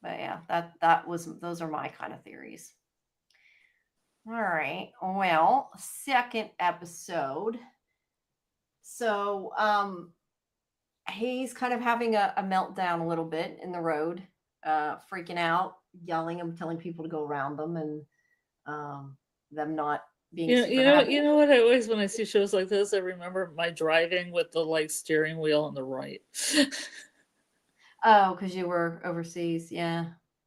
but yeah, that was, those are my kind of theories. All right. Well, second episode. So, he's kind of having a meltdown a little bit in the road, freaking out, yelling and telling people to go around them, and them not being super happy. You know what? I always, when I see shows like this, I remember my driving with the like steering wheel on the right, Oh, because you were overseas. Yeah.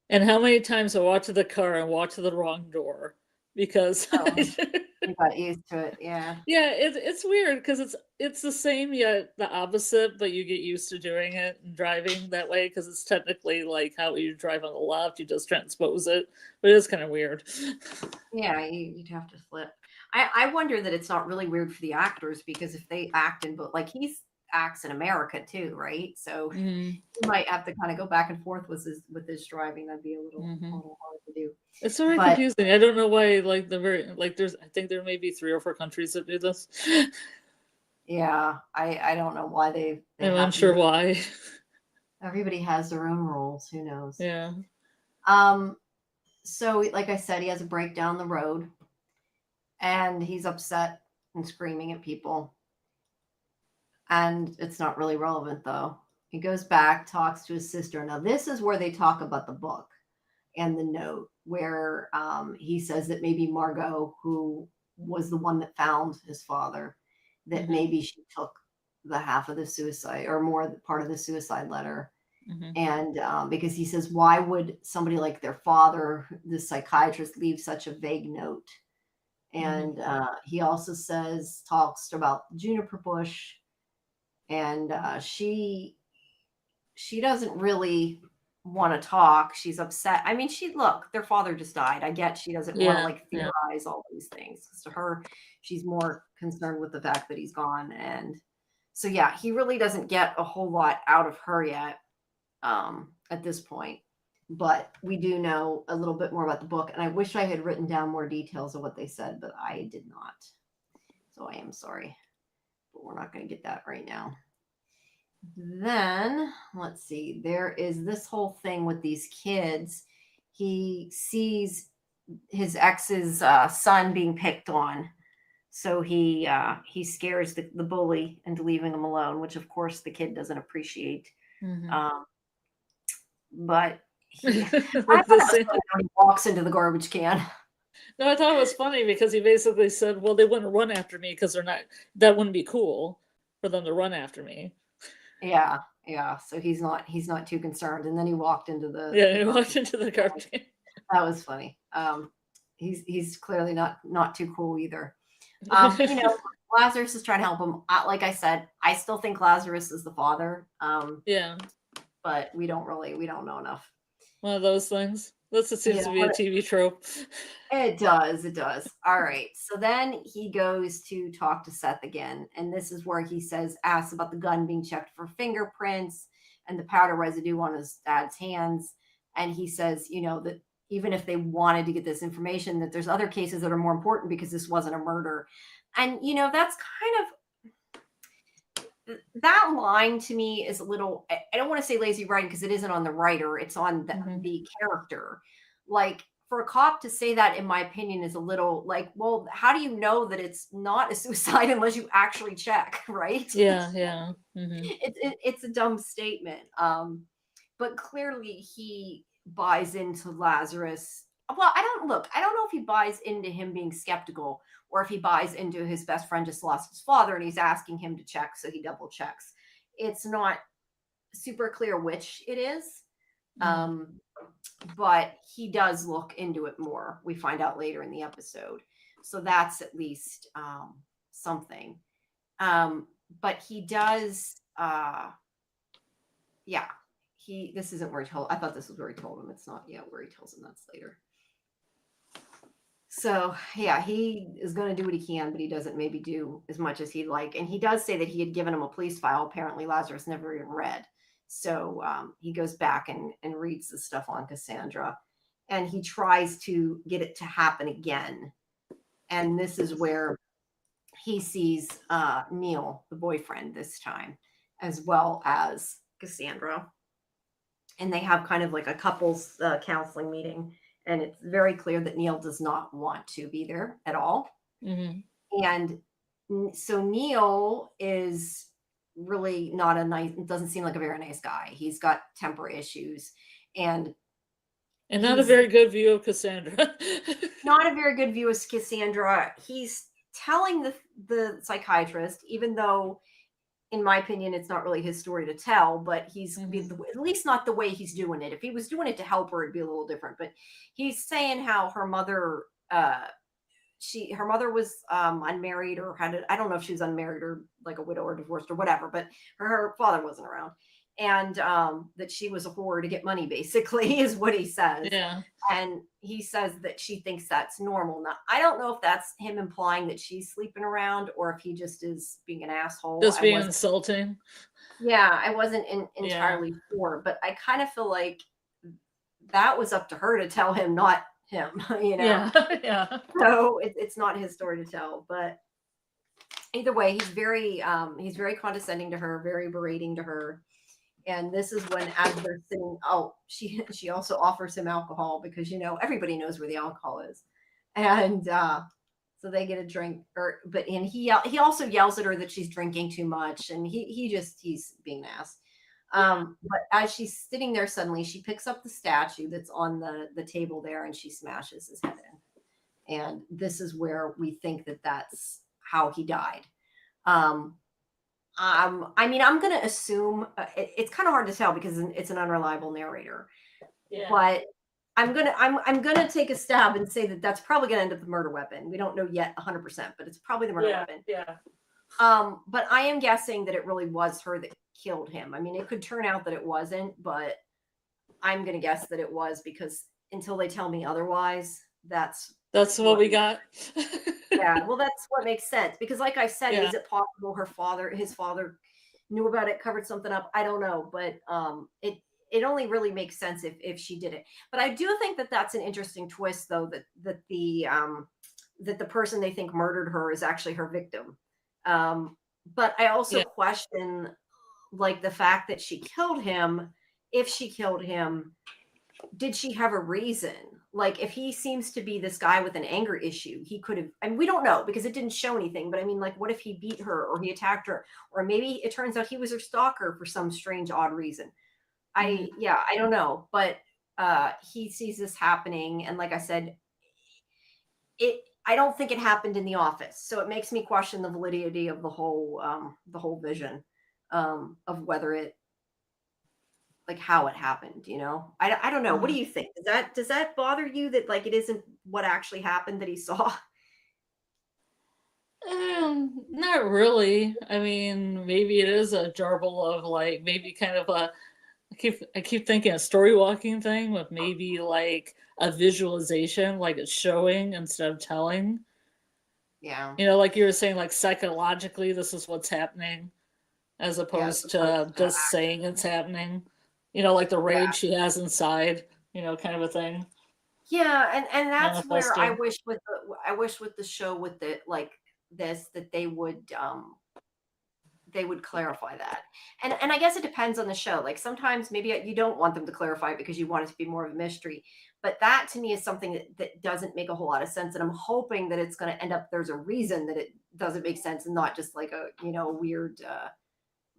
and how many times I walked to the car and walked to the wrong door because Oh, you got used to it. Yeah. yeah, it's weird because it's the same yet the opposite, but you get used to doing it and driving that way because it's technically like how you drive on the left, you just transpose it, but it's kind of weird. Yeah, you'd have to flip. I wonder that it's not really weird for the actors, because if they act in both, like he's acts in America too, right? So Hmm. you might have to kind of go back and forth with his driving. That'd be a Hmm. little hard to do. It's very But confusing. I don't know why. Like the very like there's I think there may be 3 or 4 countries that do this. yeah, I don't know why they I'm have these. unsure why. Everybody has their own rules. Who knows? Yeah. Um. So like I said, he has a break down the road, and he's upset and screaming at people. And it's not really relevant though. He goes back, talks to his sister. Now this is where they talk about the book. and the note where he says that maybe Margot, who was the one that found his father, that maybe she took the half of the suicide or more part of the suicide letter. And because he says, why would somebody like their father, the psychiatrist, leave such a vague note? And he also talks about juniper bush, and she doesn't really want to talk. She's upset. I mean, their father just died. I get she doesn't want to like theorize all these things. Because to her, she's more concerned with the fact that he's gone. And so, yeah, he really doesn't get a whole lot out of her yet at this point. But we do know a little bit more about the book. And I wish I had written down more details of what they said, but I did not. So I am sorry. But we're not going to get that right now. Then, let's see, there is this whole thing with these kids. He sees his ex's son being picked on. So he scares the bully into leaving him alone, which of course the kid doesn't appreciate. But he walks into the garbage can. No, I thought it was funny because he basically said, well, they wouldn't run after me because that wouldn't be cool for them to run after me. Yeah. So he's not too concerned. And then he walked into the garbage can. That was funny. He's clearly not too cool either. Lazarus is trying to help him. Like I said, I still think Lazarus is the father. But we don't know enough. One of those things. That seems to be a TV trope. It does. All right. So then he goes to talk to Seth again. And this is where he asks about the gun being checked for fingerprints and the powder residue on his dad's hands. And he says, that even if they wanted to get this information, that there's other cases that are more important because this wasn't a murder. And, that's kind of, that line to me is a little, I don't want to say lazy writing because it isn't on the writer, it's on the character. Like, for a cop to say that, in my opinion, is a little like, well, how do you know that it's not a suicide unless you actually check, right? Yeah. It's a dumb statement. But clearly he buys into Lazarus. Well, I don't know if he buys into him being skeptical or if he buys into his best friend just lost his father and he's asking him to check, so he double checks. It's not super clear which it is. But he does look into it more. We find out later in the episode. So that's at least something. But he does, this isn't where he told, I thought this was where he told him. It's not yet where he tells him, that's later. So, yeah, he is going to do what he can, but he doesn't maybe do as much as he'd like. And he does say that he had given him a police file. Apparently, Lazarus never even read. So he goes back and reads the stuff on Cassandra. And he tries to get it to happen again. And this is where he sees Neil, the boyfriend, this time, as well as Cassandra. And they have kind of like a couples counseling meeting. And it's very clear that Neil does not want to be there at all. And so Neil is really not doesn't seem like a very nice guy. He's got temper issues and not a very good view of Cassandra. Not a very good view of Cassandra. He's telling the psychiatrist, even though in my opinion, it's not really his story to tell, but he's at least not the way he's doing it. If he was doing it to help her, it'd be a little different. But he's saying how her mother, her mother was unmarried or I don't know if she was unmarried or like a widow or divorced or whatever, but her father wasn't around. And that she was a whore to get money, basically, is what he says. Yeah. And he says that she thinks that's normal. Now, I don't know if that's him implying that she's sleeping around or if he just is being an asshole. Just being insulting. Yeah, I wasn't entirely sure, but I kind of feel like that was up to her to tell him, not him, Yeah. So it's not his story to tell, but either way, he's very condescending to her, very berating to her. And this is when, as they're sitting, she also offers him alcohol because everybody knows where the alcohol is, and so they get a drink. And he also yells at her that she's drinking too much, and he's being an ass. But as she's sitting there, suddenly she picks up the statue that's on the table there, and she smashes his head in. And this is where we think that that's how he died. I mean, I'm going to assume it's kind of hard to tell because it's an unreliable narrator. Yeah. But I'm gonna take a stab and say that that's probably gonna end up the murder weapon. We don't know yet 100%, but it's probably the murder weapon. Yeah. But I am guessing that it really was her that killed him. I mean, it could turn out that it wasn't, but I'm gonna guess that it was because until they tell me otherwise, that's what we got. Yeah, well, that's what makes sense because, like I said, Yeah. is it possible his father, knew about it, covered something up? I don't know, but it only really makes sense if she did it. But I do think that that's an interesting twist, though, that the person they think murdered her is actually her victim. But I also question, like, the fact that she killed him. If she killed him, did she have a reason? Like, if he seems to be this guy with an anger issue, he could have, and we don't know because it didn't show anything, but I mean, like, what if he beat her or he attacked her, or maybe it turns out he was her stalker for some strange, odd reason. I don't know, but he sees this happening, and like I said, I don't think it happened in the office, so it makes me question the validity of the whole vision, of whether it, like, how it happened. I don't know. What do you think? Does that bother you that, like, it isn't what actually happened that he saw? Not really. I mean, maybe it is a jarble of, like, maybe kind of a. I keep thinking a story walking thing with maybe like a visualization, like it's showing instead of telling. Yeah. Like you were saying, like psychologically, this is what's happening, as opposed to just saying it's happening. Like the rage she has inside, kind of a thing. Yeah, and that's where I wish with the show with the, like, this, that they would clarify that. And I guess it depends on the show. Like, sometimes maybe you don't want them to clarify it because you want it to be more of a mystery. But that to me is something that doesn't make a whole lot of sense. And I'm hoping that it's going to end up, there's a reason that it doesn't make sense and not just like a, weird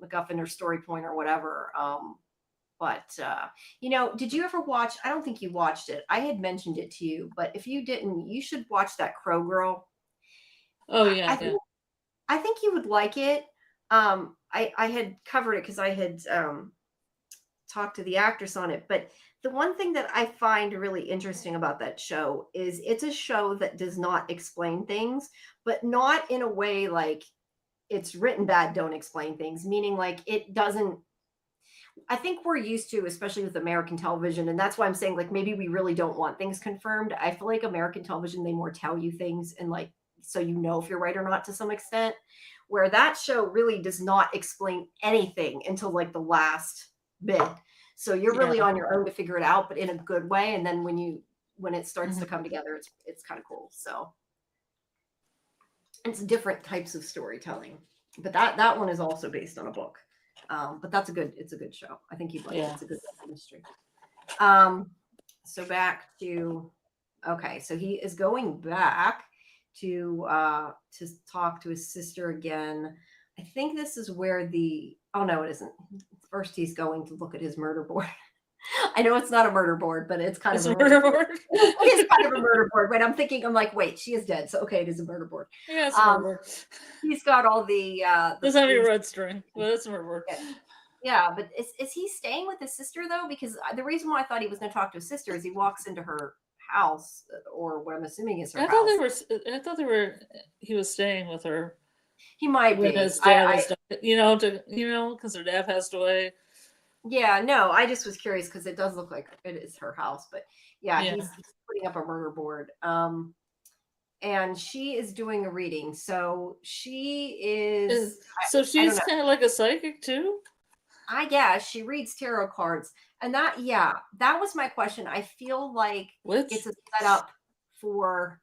MacGuffin or story point or whatever. But did you ever watch, I don't think you watched it. I had mentioned it to you, but if you didn't, you should watch that Crow Girl. Oh yeah. I think you would like it. I had covered it because I had talked to the actress on it. But the one thing that I find really interesting about that show is it's a show that does not explain things, but not in a way like it's written bad, don't explain things, meaning like it doesn't. I think we're used to, especially with American television, and that's why I'm saying, like, maybe we really don't want things confirmed. I feel like American television, they more tell you things and, like, so if you're right or not to some extent, where that show really does not explain anything until like the last bit. So you're really on your own to figure it out, but in a good way. And then when it starts to come together, it's kind of cool. So it's different types of storytelling, but that one is also based on a book. But it's a good show. I think you'd like it. It's a good mystery. So back to, okay. So he is going back to talk to his sister again. I think this is where oh no, it isn't. First he's going to look at his murder board. I know it's not a murder board, but it's kind of a murder board. It is kind of a murder board. Right? I'm like, wait, she is dead. So okay, it is a murder board. Yeah, it's a murder board. He's got all the doesn't have a red string, but it's a murder board. Yeah, but is he staying with his sister though? Because the reason why I thought he was going to talk to his sister is he walks into her house, or what I'm assuming is her house. I thought he was staying with her. He might be. His dad was dead, because her dad passed away. Yeah, no, I just was curious because it does look like it is her house, but yeah. He's putting up a murder board. And she is doing a reading. So she is. So she's kind of like a psychic too? I guess she reads tarot cards. And that was my question. I feel like it's a setup for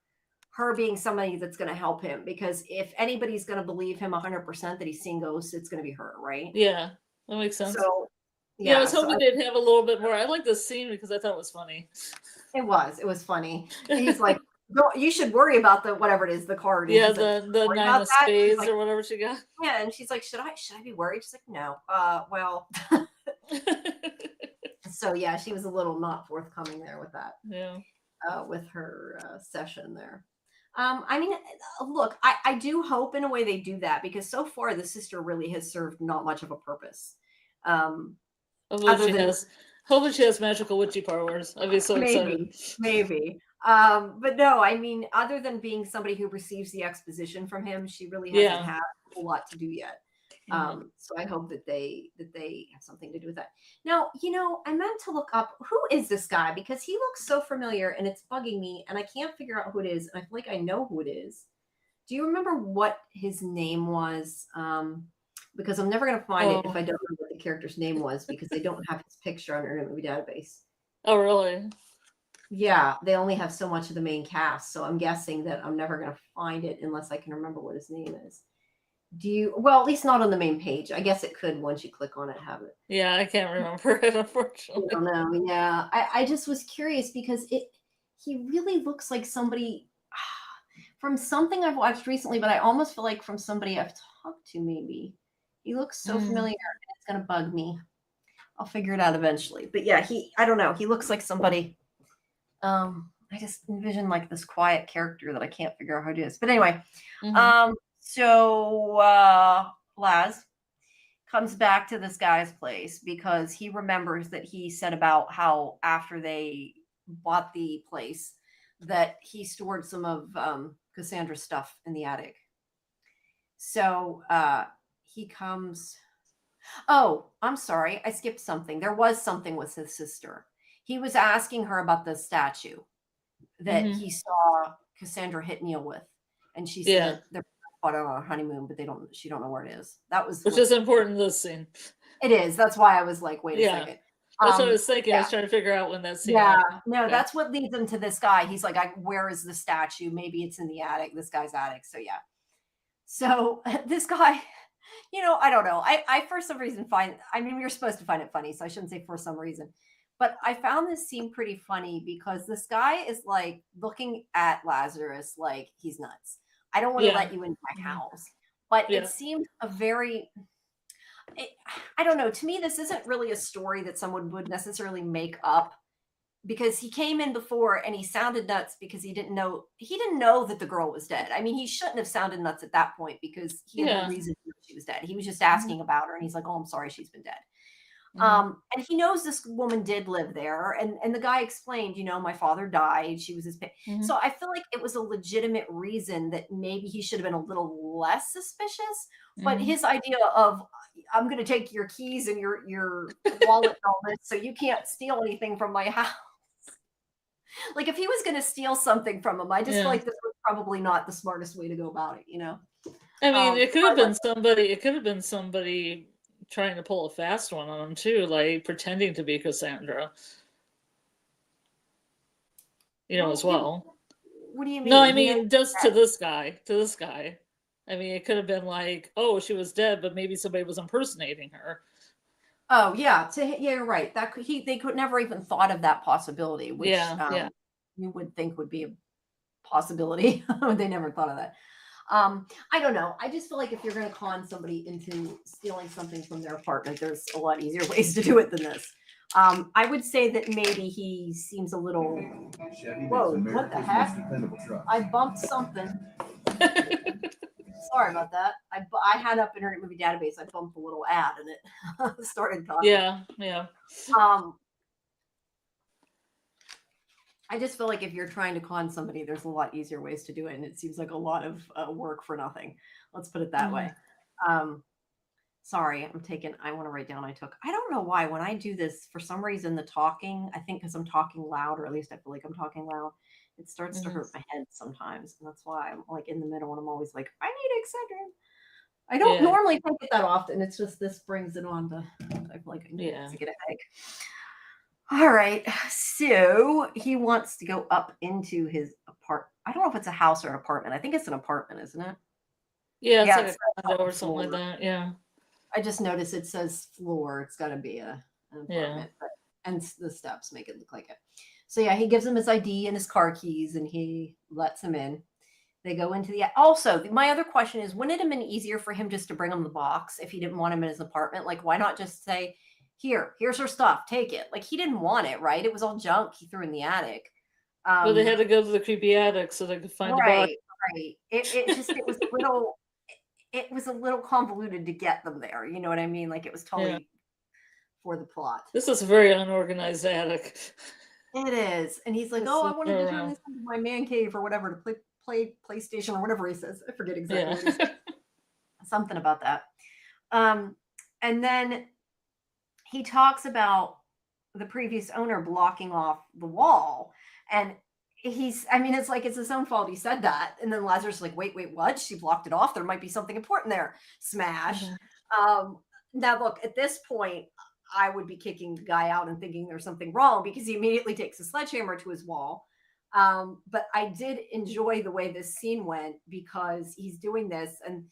her being somebody that's going to help him, because if anybody's going to believe him 100% that he's seeing ghosts, it's going to be her, right? Yeah, that makes sense. So I was hoping they'd have a little bit more. I like this scene because I thought it was funny. It was funny. And he's like, no, you should worry about whatever it is, the card. Yeah, the 9 of spades or whatever she got. Yeah, and she's like, should I be worried? She's like, no. Well, So yeah, she was a little not forthcoming there with that, Yeah. with her session there. I mean, look, I do hope in a way they do that, because so far the sister really has served not much of a purpose. Um, Hopefully other she than has hopefully she has magical witchy powers. I'd be so excited. maybe. But no, I mean, other than being somebody who receives the exposition from him, she really hasn't Yeah. had a whole lot to do yet. Yeah. So I hope that they have something to do with that. Now, I meant to look up, who is this guy, because he looks so familiar and it's bugging me, and I can't figure out who it is, and I feel like I know who it is. Do you remember what his name was? Because I'm never going to find it if I don't know what the character's name was, because they don't have his picture on Internet Movie Database. Oh, really? Yeah, they only have so much of the main cast, so I'm guessing that I'm never going to find it unless I can remember what his name is. Well, at least not on the main page. I guess it could, once you click on it, have it. Yeah, I can't remember it, I unfortunately. don't know. Yeah, I just was curious because he really looks like somebody from something I've watched recently, but I almost feel like from somebody I've talked to, maybe. He looks so familiar, and it's going to bug me. I'll figure it out eventually. But yeah, I don't know. He looks like somebody. I just envision like this quiet character that I can't figure out who it is. But anyway, so Laz comes back to this guy's place because he remembers that he said about how after they bought the place that he stored some of Cassandra's stuff in the attic. So he comes. Oh, I'm sorry. I skipped something. There was something with his sister. He was asking her about the statue that he saw Cassandra hit Neil with. And she said they're on a honeymoon, but she don't know where it is. That was, which is important in this scene. It is. That's why I was like, wait a second. That's what I was thinking. I was trying to figure out when that scene. Yeah, no, that's what leads him to this guy. He's like, where is the statue? Maybe it's in the attic, this guy's attic. So yeah. So this guy, I don't know. I for some reason you're supposed to find it funny, so I shouldn't say for some reason. But I found this scene pretty funny because this guy is like looking at Lazarus like he's nuts. I don't want to let you into my house. But it seemed I don't know. To me, this isn't really a story that someone would necessarily make up, because he came in before and he sounded nuts because he didn't know that the girl was dead. I mean, he shouldn't have sounded nuts at that point because he had no reason to know she was dead. He was just asking about her, and he's like, "Oh, I'm sorry, she's been dead." And he knows this woman did live there, and the guy explained, my father died, she was his so I feel like it was a legitimate reason that maybe he should have been a little less suspicious. But his idea of, I'm going to take your keys and your wallet and all this, so you can't steal anything from my house. Like, if he was going to steal something from him, I just feel like this was probably not the smartest way to go about it, I mean, it could have been somebody. It could have been somebody trying to pull a fast one on him too, like pretending to be Cassandra. As well. What do you mean? No, I mean, just to this guy. I mean, it could have been like, oh, she was dead, but maybe somebody was impersonating her. Oh yeah, you're right. They could never even thought of that possibility, which you would think would be a possibility. They never thought of that. I don't know. I just feel like if you're going to con somebody into stealing something from their apartment, there's a lot easier ways to do it than this. I would say that maybe he seems a little. Whoa! What the heck? I bumped something. Sorry about that. I had up Internet Movie Database. I bumped a little ad and it started talking. Yeah. I just feel like if you're trying to con somebody, there's a lot easier ways to do it, and it seems like a lot of work for nothing. Let's put it that way. Sorry, I want to write down I don't know why when I do this, for some reason, the talking, I think because I'm talking loud, or at least I feel like I'm talking loud, it starts to hurt my head sometimes. And that's why I'm like in the middle and I'm always like, I need Excedrin. I don't normally take it that often. It's just this brings it on to, I feel like I need to get a headache. All right. So he wants to go up into his apartment. I don't know if it's a house or an apartment. I think it's an apartment, isn't it? Yeah, it's like a condo or something like that. Yeah. I just noticed it says floor. It's got to be an apartment. And the steps make it look like it. So yeah, he gives him his ID and his car keys, and he lets him in. They go into the. Also, my other question is, wouldn't it have been easier for him just to bring him the box if he didn't want him in his apartment? Like, why not just say, here's her stuff, take it. Like, he didn't want it, right? It was all junk he threw in the attic. But they had to go to the creepy attic so they could find the body. Right. It was a little, it was a little convoluted to get them there. You know what I mean? Like, it was totally for the plot. This is a very unorganized attic. It is. And he's like, This oh, I is wanted to turn around. this into my man cave or whatever to play PlayStation or whatever he says. I forget exactly what he says. Something about that. And then he talks about the previous owner blocking off the wall. And I mean, it's like, it's his own fault he said that. And then Lazarus is like, wait, what? She blocked it off. There might be something important there. Smash. Now, look, at this point, I would be kicking the guy out and thinking there's something wrong because he immediately takes a sledgehammer to his wall. But I did enjoy the way this scene went because he's doing this and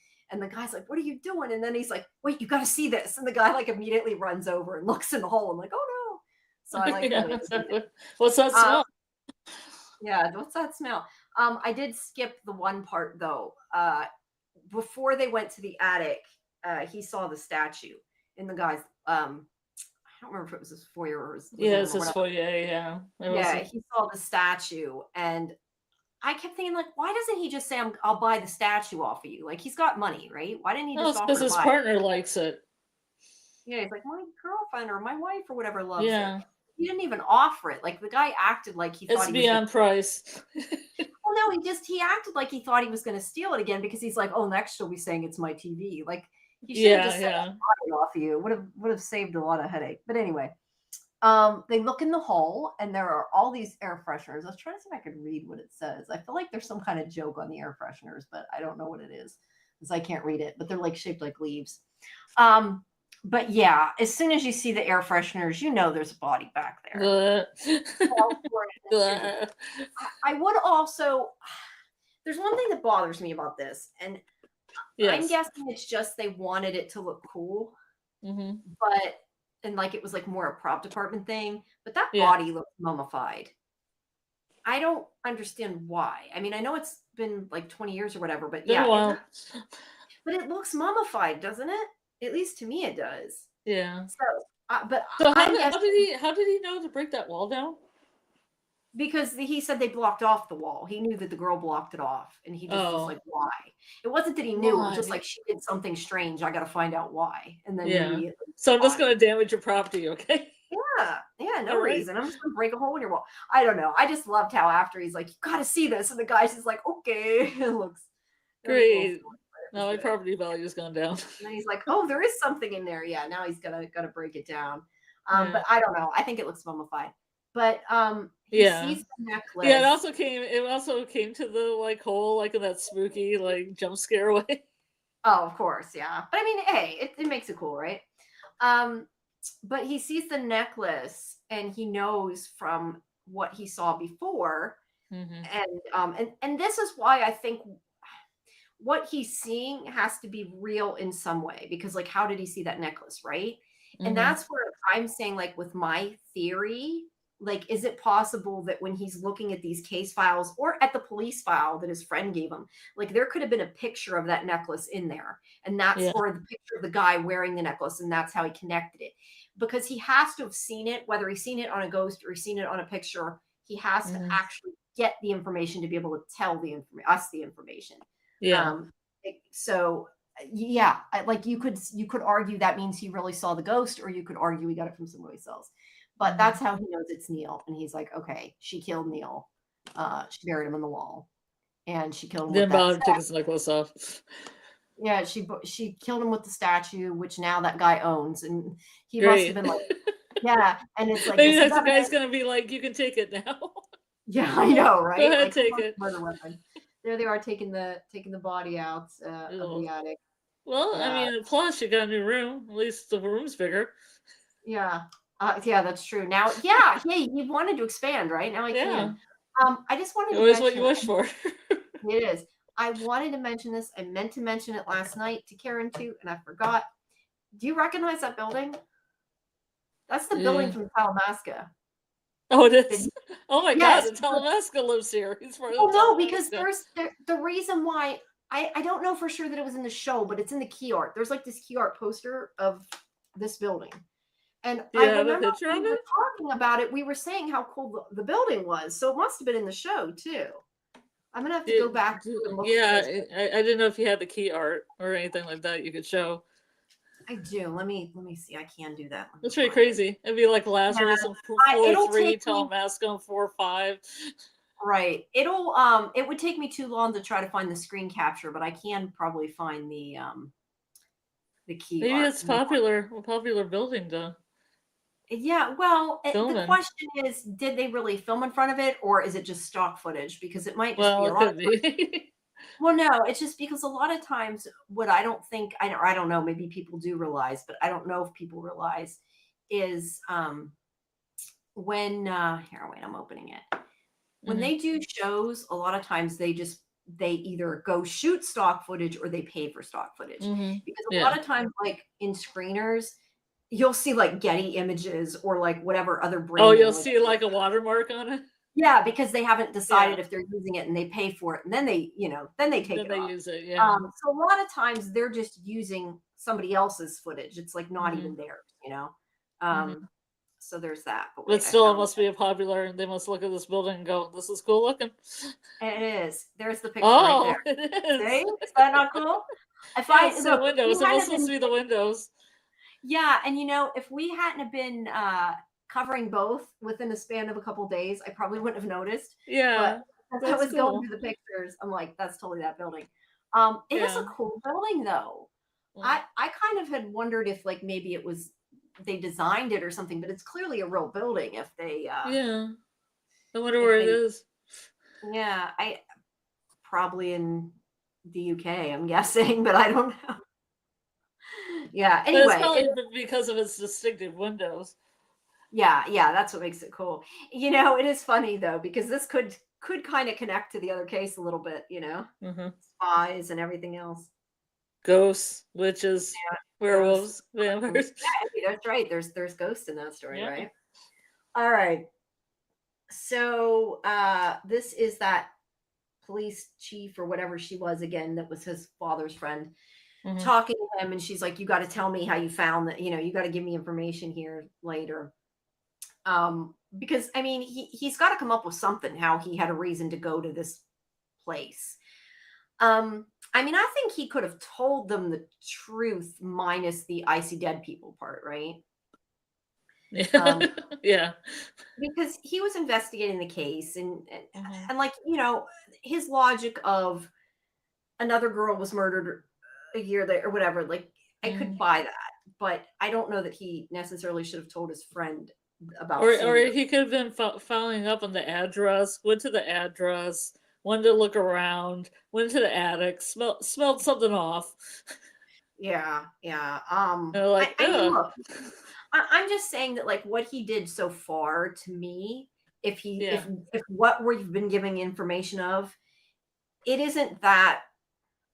the guy's like, what are you doing? And then he's like, wait, you got to see this. And the guy like immediately runs over and looks in the hole. I'm like, oh no. So I like that. Exactly. What's that smell? Yeah, what's that smell? I did skip the one part though. Before they went to the attic, he saw the statue in the guy's I don't remember if it was his foyer or his it's his foyer, yeah. He saw the statue and I kept thinking, like, why doesn't he just say, I'll buy the statue off of you? Like, he's got money, right? Why didn't he just offer because to his buy partner likes it. Yeah, he's like, my girlfriend or my wife or whatever loves Yeah. it. He didn't even offer it. Like, the guy acted like he thought It's he beyond price. Well, no, he acted like he thought he was going to steal it again because he's like, oh, next she'll be saying it's my TV. Like, he should have just said, I'll buy it off you. Would have saved a lot of headache. But anyway, they look in the hole and there are all these air fresheners. I was trying to see if I could read what it says. I feel like there's some kind of joke on the air fresheners, but I don't know what it is because I can't read it. But they're like shaped like leaves. But yeah, as soon as you see the air fresheners, you know there's a body back there. I would also. There's one thing that bothers me about this, and I'm guessing it's just they wanted it to look cool, but. And like it was like more a prop department thing, but that body looks mummified. I don't understand why. I mean, I know it's been like 20 years or whatever, but yeah, but it looks mummified, doesn't it? At least to me, it does. Yeah. So, how did he know to break that wall down? Because he said they blocked off the wall. He knew that the girl blocked it off, and he just was like, "Why?" It wasn't that he knew; it was just like she did something strange. I got to find out why. And then so I'm just going to damage your property, okay? Yeah, no reason. I'm just going to break a hole in your wall. I don't know. I just loved how after he's like, "You got to see this," and the guy's just like, "Okay," it looks great. Now my property value has gone down. And then he's like, "Oh, there is something in there." Yeah, now he's gotta break it down. But I don't know. I think it looks mummified. But he sees the necklace. Yeah, it also came to the like hole, like in that spooky like jump scare way. Oh, of course, yeah. But I mean, hey, it makes it cool, right? But he sees the necklace and he knows from what he saw before. And this is why I think what he's seeing has to be real in some way, because like, how did he see that necklace, right? And that's where I'm saying, like, with my theory, like, is it possible that when he's looking at these case files or at the police file that his friend gave him, like, there could have been a picture of that necklace in there, and that's or the picture of the guy wearing the necklace, and that's how he connected it, because he has to have seen it, whether he's seen it on a ghost or he's seen it on a picture. He has to actually get the information to be able to tell us the information. So yeah, like you could argue that means he really saw the ghost, or you could argue he got it from somebody else. But that's how he knows it's Neil. And he's like, okay, she killed Neil. She buried him in the wall. And she killed him with that take his necklace off. Yeah, she killed him with the statue, which now that guy owns. And he must have been like, yeah. And it's like, maybe the guy's going to be like, you can take it now. Yeah, I know, right? Go ahead, like, take it. There they are taking the body out of the attic. Well, I mean, plus you got a new room. At least the room's bigger. Yeah. Yeah, that's true. Now, yeah, he wanted to expand, right? Now I can. I just wanted to always what you wish for. It is. I wanted to mention this. I meant to mention it last night to Karen too, and I forgot. Do you recognize that building? That's the building from Talamasca. Oh, it is. Oh my God, the Talamasca lives here. He's part of the no, because there's the reason why I don't know for sure that it was in the show, but it's in the key art. There's like this key art poster of this building. And Do you I have a remember picture we of were it? talking about it. We were saying how cool the building was. So it must have been in the show too. I'm gonna have to go back and look for Yeah, those. I didn't know if you had the key art or anything like that you could show. I do. Let me see. I can do that. Let me That's pretty find it. crazy. It'd be like Lazarus Yeah, on floor it'll 3, take me Talamasca on floor 5. right. It would take me too long to try to find the screen capture, but I can probably find the key Maybe art. it's popular, a popular building to Yeah, well, film the in. question is, did they really film in front of it, or is it just stock footage? Because it might just be Well, a it lot of could be. well, no, it's just because a lot of times what I don't think I don't know, maybe people do realize, but I don't know if people realize is when here, wait, I'm opening it. When Mhm. they do shows, a lot of times they either go shoot stock footage or they pay for stock footage. Mhm. Because a Yeah. lot of times, like in screeners, you'll see like Getty images or like whatever other Oh, branding. you'll Like, see like a watermark on it? yeah, because they haven't Yeah. decided if they're using it and they pay for it, and then then they take Then it they off. use it, yeah. So a lot of times they're just using somebody else's footage. It's like not even Mhm. theirs. Mhm. So there's that. But But wait, I still, it found must be a popular they must look at this building and go, "This is cool looking." it. It is. There's the picture right there. Oh, it See? is. Is that not cool? If Yeah, I it's the look, if we windows. It must hadn't supposed been to be the windows. yeah, and if we hadn't have been covering both within a span of a couple days, I probably wouldn't have noticed. But Yeah. as I That's was going cool. through the pictures, I'm like, that's totally that building. It is a Yeah. cool building though. Mm. I kind of had wondered if like maybe it was they designed it or something, but it's clearly a real building Yeah. I wonder if where it they is. yeah, I probably in the UK, I'm guessing, but I don't know. Yeah, But it's anyway, probably because of its distinctive windows. yeah, that's what makes it cool. It is funny though because this could kind of connect to the other case a little bit. Mhm. Spies and everything else. Ghosts, witches, Yeah, ghosts. werewolves, vampires. Yeah, that's right. There's ghosts in that story, Yeah. right? All right. So this is that police chief or whatever she was again that was his father's friend Mhm. talking to him, and she's like, you got to tell me how you found that, you got to give me information here later. Because I mean he's got to come up with something how he had a reason to go to this place. I mean, I think he could have told them the truth minus the I see dead people part, right? Yeah. Um, Yeah. because he was investigating the case and Mhm. and like, his logic of another girl was murdered a year later or whatever, like I could Mhm. buy that, but I don't know that he necessarily should have told his friend Or about seeing her. he could have been following up on the address, went to the address, wanted to look around, went to the attic, smelled something off. Yeah, yeah. They're I, like, I mean, "Ugh." look, I'm just saying that like what he did so far to me, if he Yeah. if what we've been giving information of, it isn't that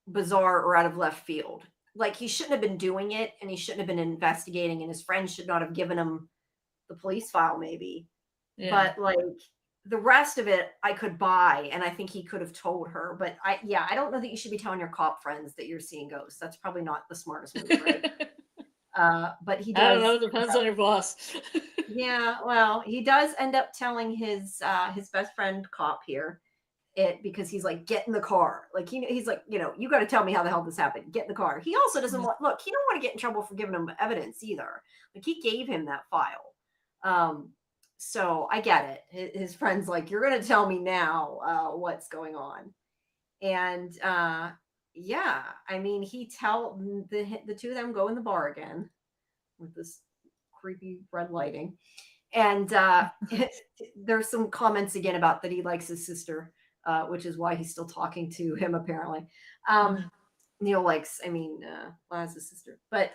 bizarre or out of left field. Like he shouldn't have been doing it and he shouldn't have been investigating and his friends should not have given him the police file maybe. Yeah. But like the rest of it I could buy and I think he could have told her. But I don't know that you should be telling your cop friends that you're seeing ghosts. That's probably not the smartest move, right? But he I don't know, does. it depends on your boss. Yeah, well, he does end up telling his best friend cop here it because he's like, get in the car. Like he's like, you got to tell me how the hell this happened. Get in the car. He also doesn't want look. He don't want to get in trouble for giving him evidence either. Like he gave him that file. So I get it. His friend's like, you're gonna tell me now what's going on, and yeah, I mean, he tell the two of them go in the bar again with this creepy red lighting. And there's some comments again about that he likes his sister, which is why he's still talking to him apparently. Mhm. Neil likes, I mean, Laz's sister. But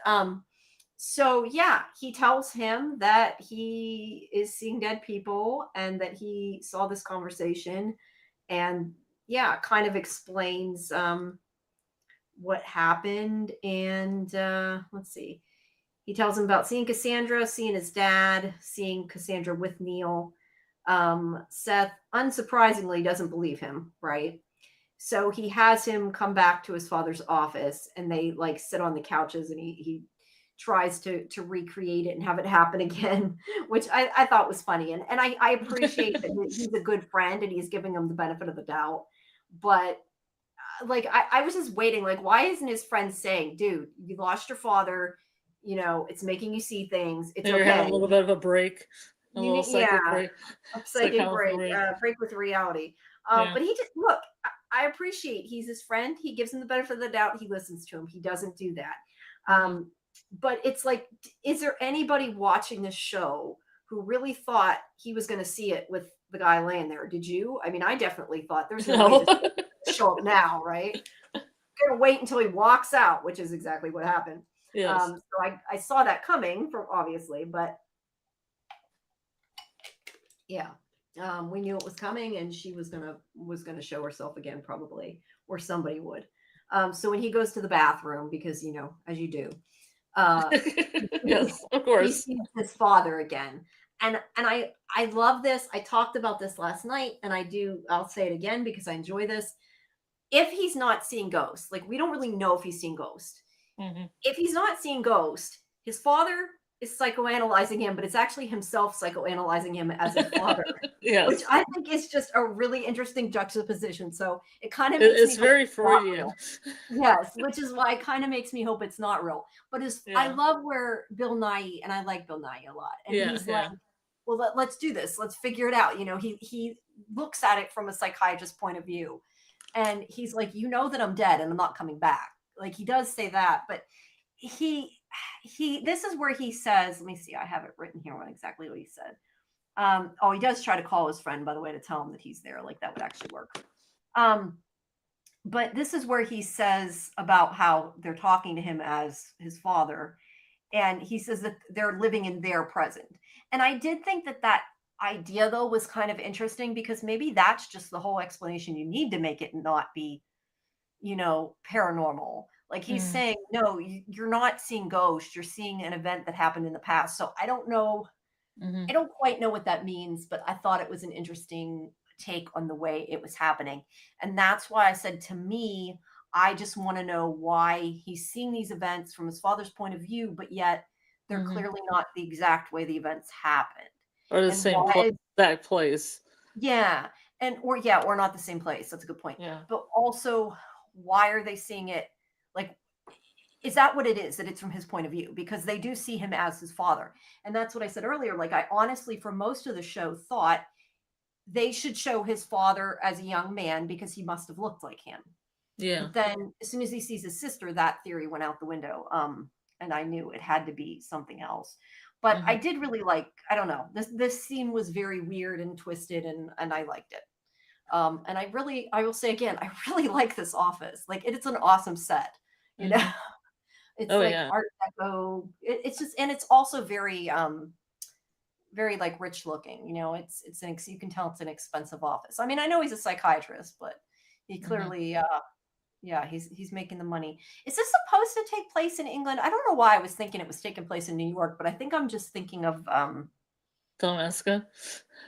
so yeah, he tells him that he is seeing dead people and that he saw this conversation and yeah, kind of explains what happened. And let's see. He tells him about seeing Cassandra, seeing his dad, seeing Cassandra with Neil. Seth, unsurprisingly, doesn't believe him, right? So he has him come back to his father's office and they like sit on the couches and he tries to recreate it and have it happen again, which I thought was funny. And I appreciate that he's a good friend and he's giving him the benefit of the doubt. But like I was just waiting, like, why isn't his friend saying, dude, you lost your father, it's making you see things. It's Maybe okay. have a little bit of a break. A You little need, yeah, break. a psychic break, break. break with reality. Yeah. But he just look. I appreciate he's his friend. He gives him the benefit of the doubt. He listens to him. He doesn't do that. But it's like, is there anybody watching this show who really thought he was going to see it with the guy laying there? Did you? I mean, I definitely thought there's no way to show up now, right? Gonna wait until he walks out, which is exactly what happened. Yes. So I saw that coming, from obviously, but yeah, we knew it was coming, and she was gonna show herself again, probably, or somebody would. So when he goes to the bathroom, because as you do, yes, of he course. sees his father again, and I love this. I talked about this last night, and I'll say it again because I enjoy this. If he's not seeing ghosts, like, we don't really know if he's seeing ghosts. If he's not seeing ghosts, his father is psychoanalyzing him, but it's actually himself psychoanalyzing him as his father, Yes. which I think is just a really interesting juxtaposition. So it kind of It's very Freudian. Yes, which is why it kind of makes me hope it's not real. But I Yeah. love where Bill Nye, and I like Bill Nye a lot, and he's like, well, let's do this. Let's figure it out. He looks at it from a psychiatrist's point of view. And he's like, that I'm dead and I'm not coming back. Like, he does say that, but this is where he says, let me see, I have it written here exactly what he said. He does try to call his friend, by the way, to tell him that he's there. Like, that would actually work. But this is where he says about how they're talking to him as his father. And he says that they're living in their present. And I did think that idea, though, was kind of interesting, because maybe that's just the whole explanation you need to make it not be paranormal. Like, he's saying, no, you're not seeing ghosts, you're seeing an event that happened in the past. So I don't know, I don't quite know what that means, but I thought it was an interesting take on the way it was happening. And that's why I said, to me, I just want to know why he's seeing these events from his father's point of view, but yet they're clearly not the exact way the events happened. Or the same exact place. Yeah. Or not the same place. That's a good point. Yeah. But also, why are they seeing it? Like, is that what it is, that it's from his point of view? Because they do see him as his father. And that's what I said earlier. Like, I honestly, for most of the show, thought they should show his father as a young man because he must have looked like him. Yeah. But then as soon as he sees his sister, that theory went out the window. And I knew it had to be something else. But I did really like, I don't know, this scene was very weird and twisted, and I liked it. And I will say again, I really like this office. Like, it's an awesome set, It's Art Deco. It's just, and it's also very, very like rich looking. You can tell it's an expensive office. I mean, I know he's a psychiatrist, but he clearly, he's making the money. Is this supposed to take place in England? I don't know why I was thinking it was taking place in New York, but I think I'm just thinking of Talamasca.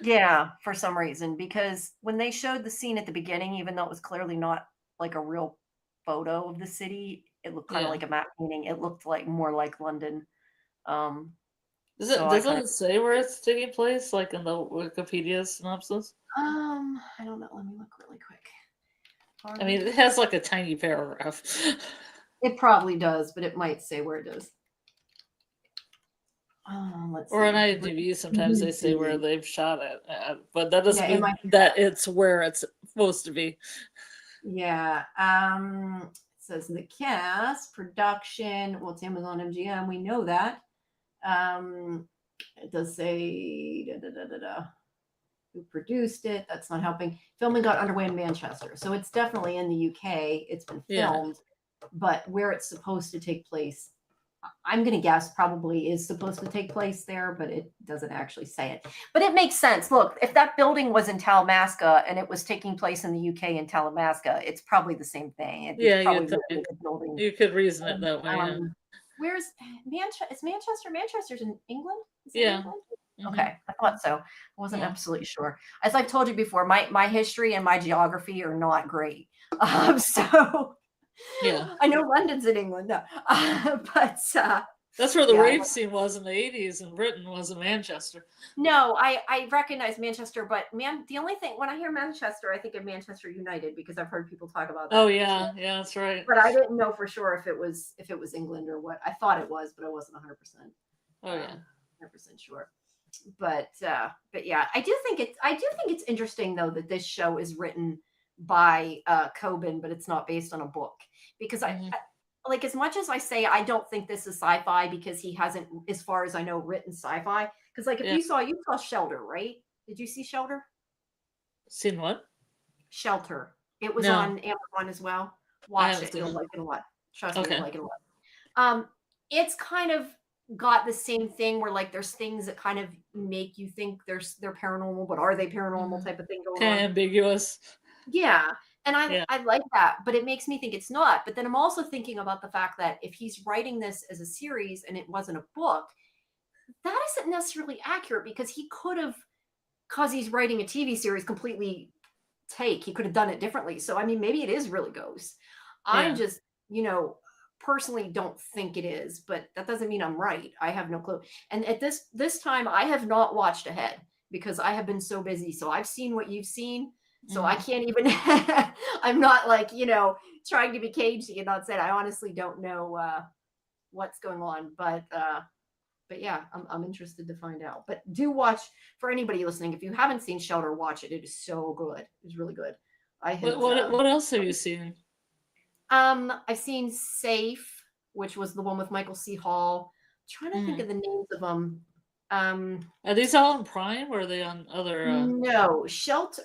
Yeah, for some reason, because when they showed the scene at the beginning, even though it was clearly not like a real photo of the city, it looked kind of like a map painting. It looked like more like London. Doesn't it say where it's taking place, like in the Wikipedia synopsis? I don't know. Let me look really quick. I mean, it has like a tiny paragraph. It probably does, but it might say where it is. Let's Or see. on IMDb, sometimes they say where they've shot it, but that doesn't mean that it's where it's supposed to be. Yeah. It says the cast, production. Well, it's Amazon MGM. We know that. It does say who produced it. That's not helping. Filming got underway in Manchester, so it's definitely in the UK. It's been filmed, but where it's supposed to take place, I'm going to guess probably is supposed to take place there, but it doesn't actually say it. But it makes sense. Look, if that building was in Talamasca and it was taking place in the UK in Talamasca, it's probably the same thing. You could reason it that way. Where's Manchester? Is Manchester? Manchester's in England? England? Okay, I thought so. I wasn't absolutely sure. As I've told you before, my history and my geography are not great. So I know London's in England, no. But That's where the Yeah, rave scene was in the 80s in Britain, was in Manchester. no, I recognize Manchester, but the only thing when I hear Manchester, I think of Manchester United because I've heard people talk about Oh that. yeah, yeah, that's right. But I didn't know for sure if it was England or what. I thought it was, but I wasn't 100%. Oh yeah. 100% sure. But yeah, I do think it's interesting though that this show is written by Coben, but it's not based on a book because Mhm. like as much as I say I don't think this is sci-fi because he hasn't, as far as I know, written sci-fi. Because like if Yeah. you saw Shelter, right? Did you see Shelter? Seen what? Shelter. It was No, on Amazon as well. I Watch haven't it. seen You'll it. like it a lot. Trust me, you'll Okay. like it a lot. It's kind of got the same thing where like there's things that kind of make you think they're paranormal, but are they paranormal Mhm. type of thing going Kind of on? ambiguous. Yeah. And Yeah. I like that, but it makes me think it's not. But then I'm also thinking about the fact that if he's writing this as a series and it wasn't a book, that isn't necessarily accurate because he could have, because he's writing a TV series, completely he could have done it differently. So I mean, maybe it is really ghosts. I'm Yeah. just, personally don't think it is, but that doesn't mean I'm right. I have no clue. And at this time, I have not watched ahead because I have been so busy. So I've seen what you've seen. So I Mhm. can't even. I'm not like trying to be cagey and not saying I honestly don't know what's going on, but yeah, I'm interested to find out. But do watch, for anybody listening, if you haven't seen Shelter, watch it. It is so good. It's really good. I What had what what else have you seen? I've seen Safe, which was the one with Michael C. Hall. I'm trying to think Mhm. of the names of them. Um Are these all on Prime or are they on other? no, Shelter.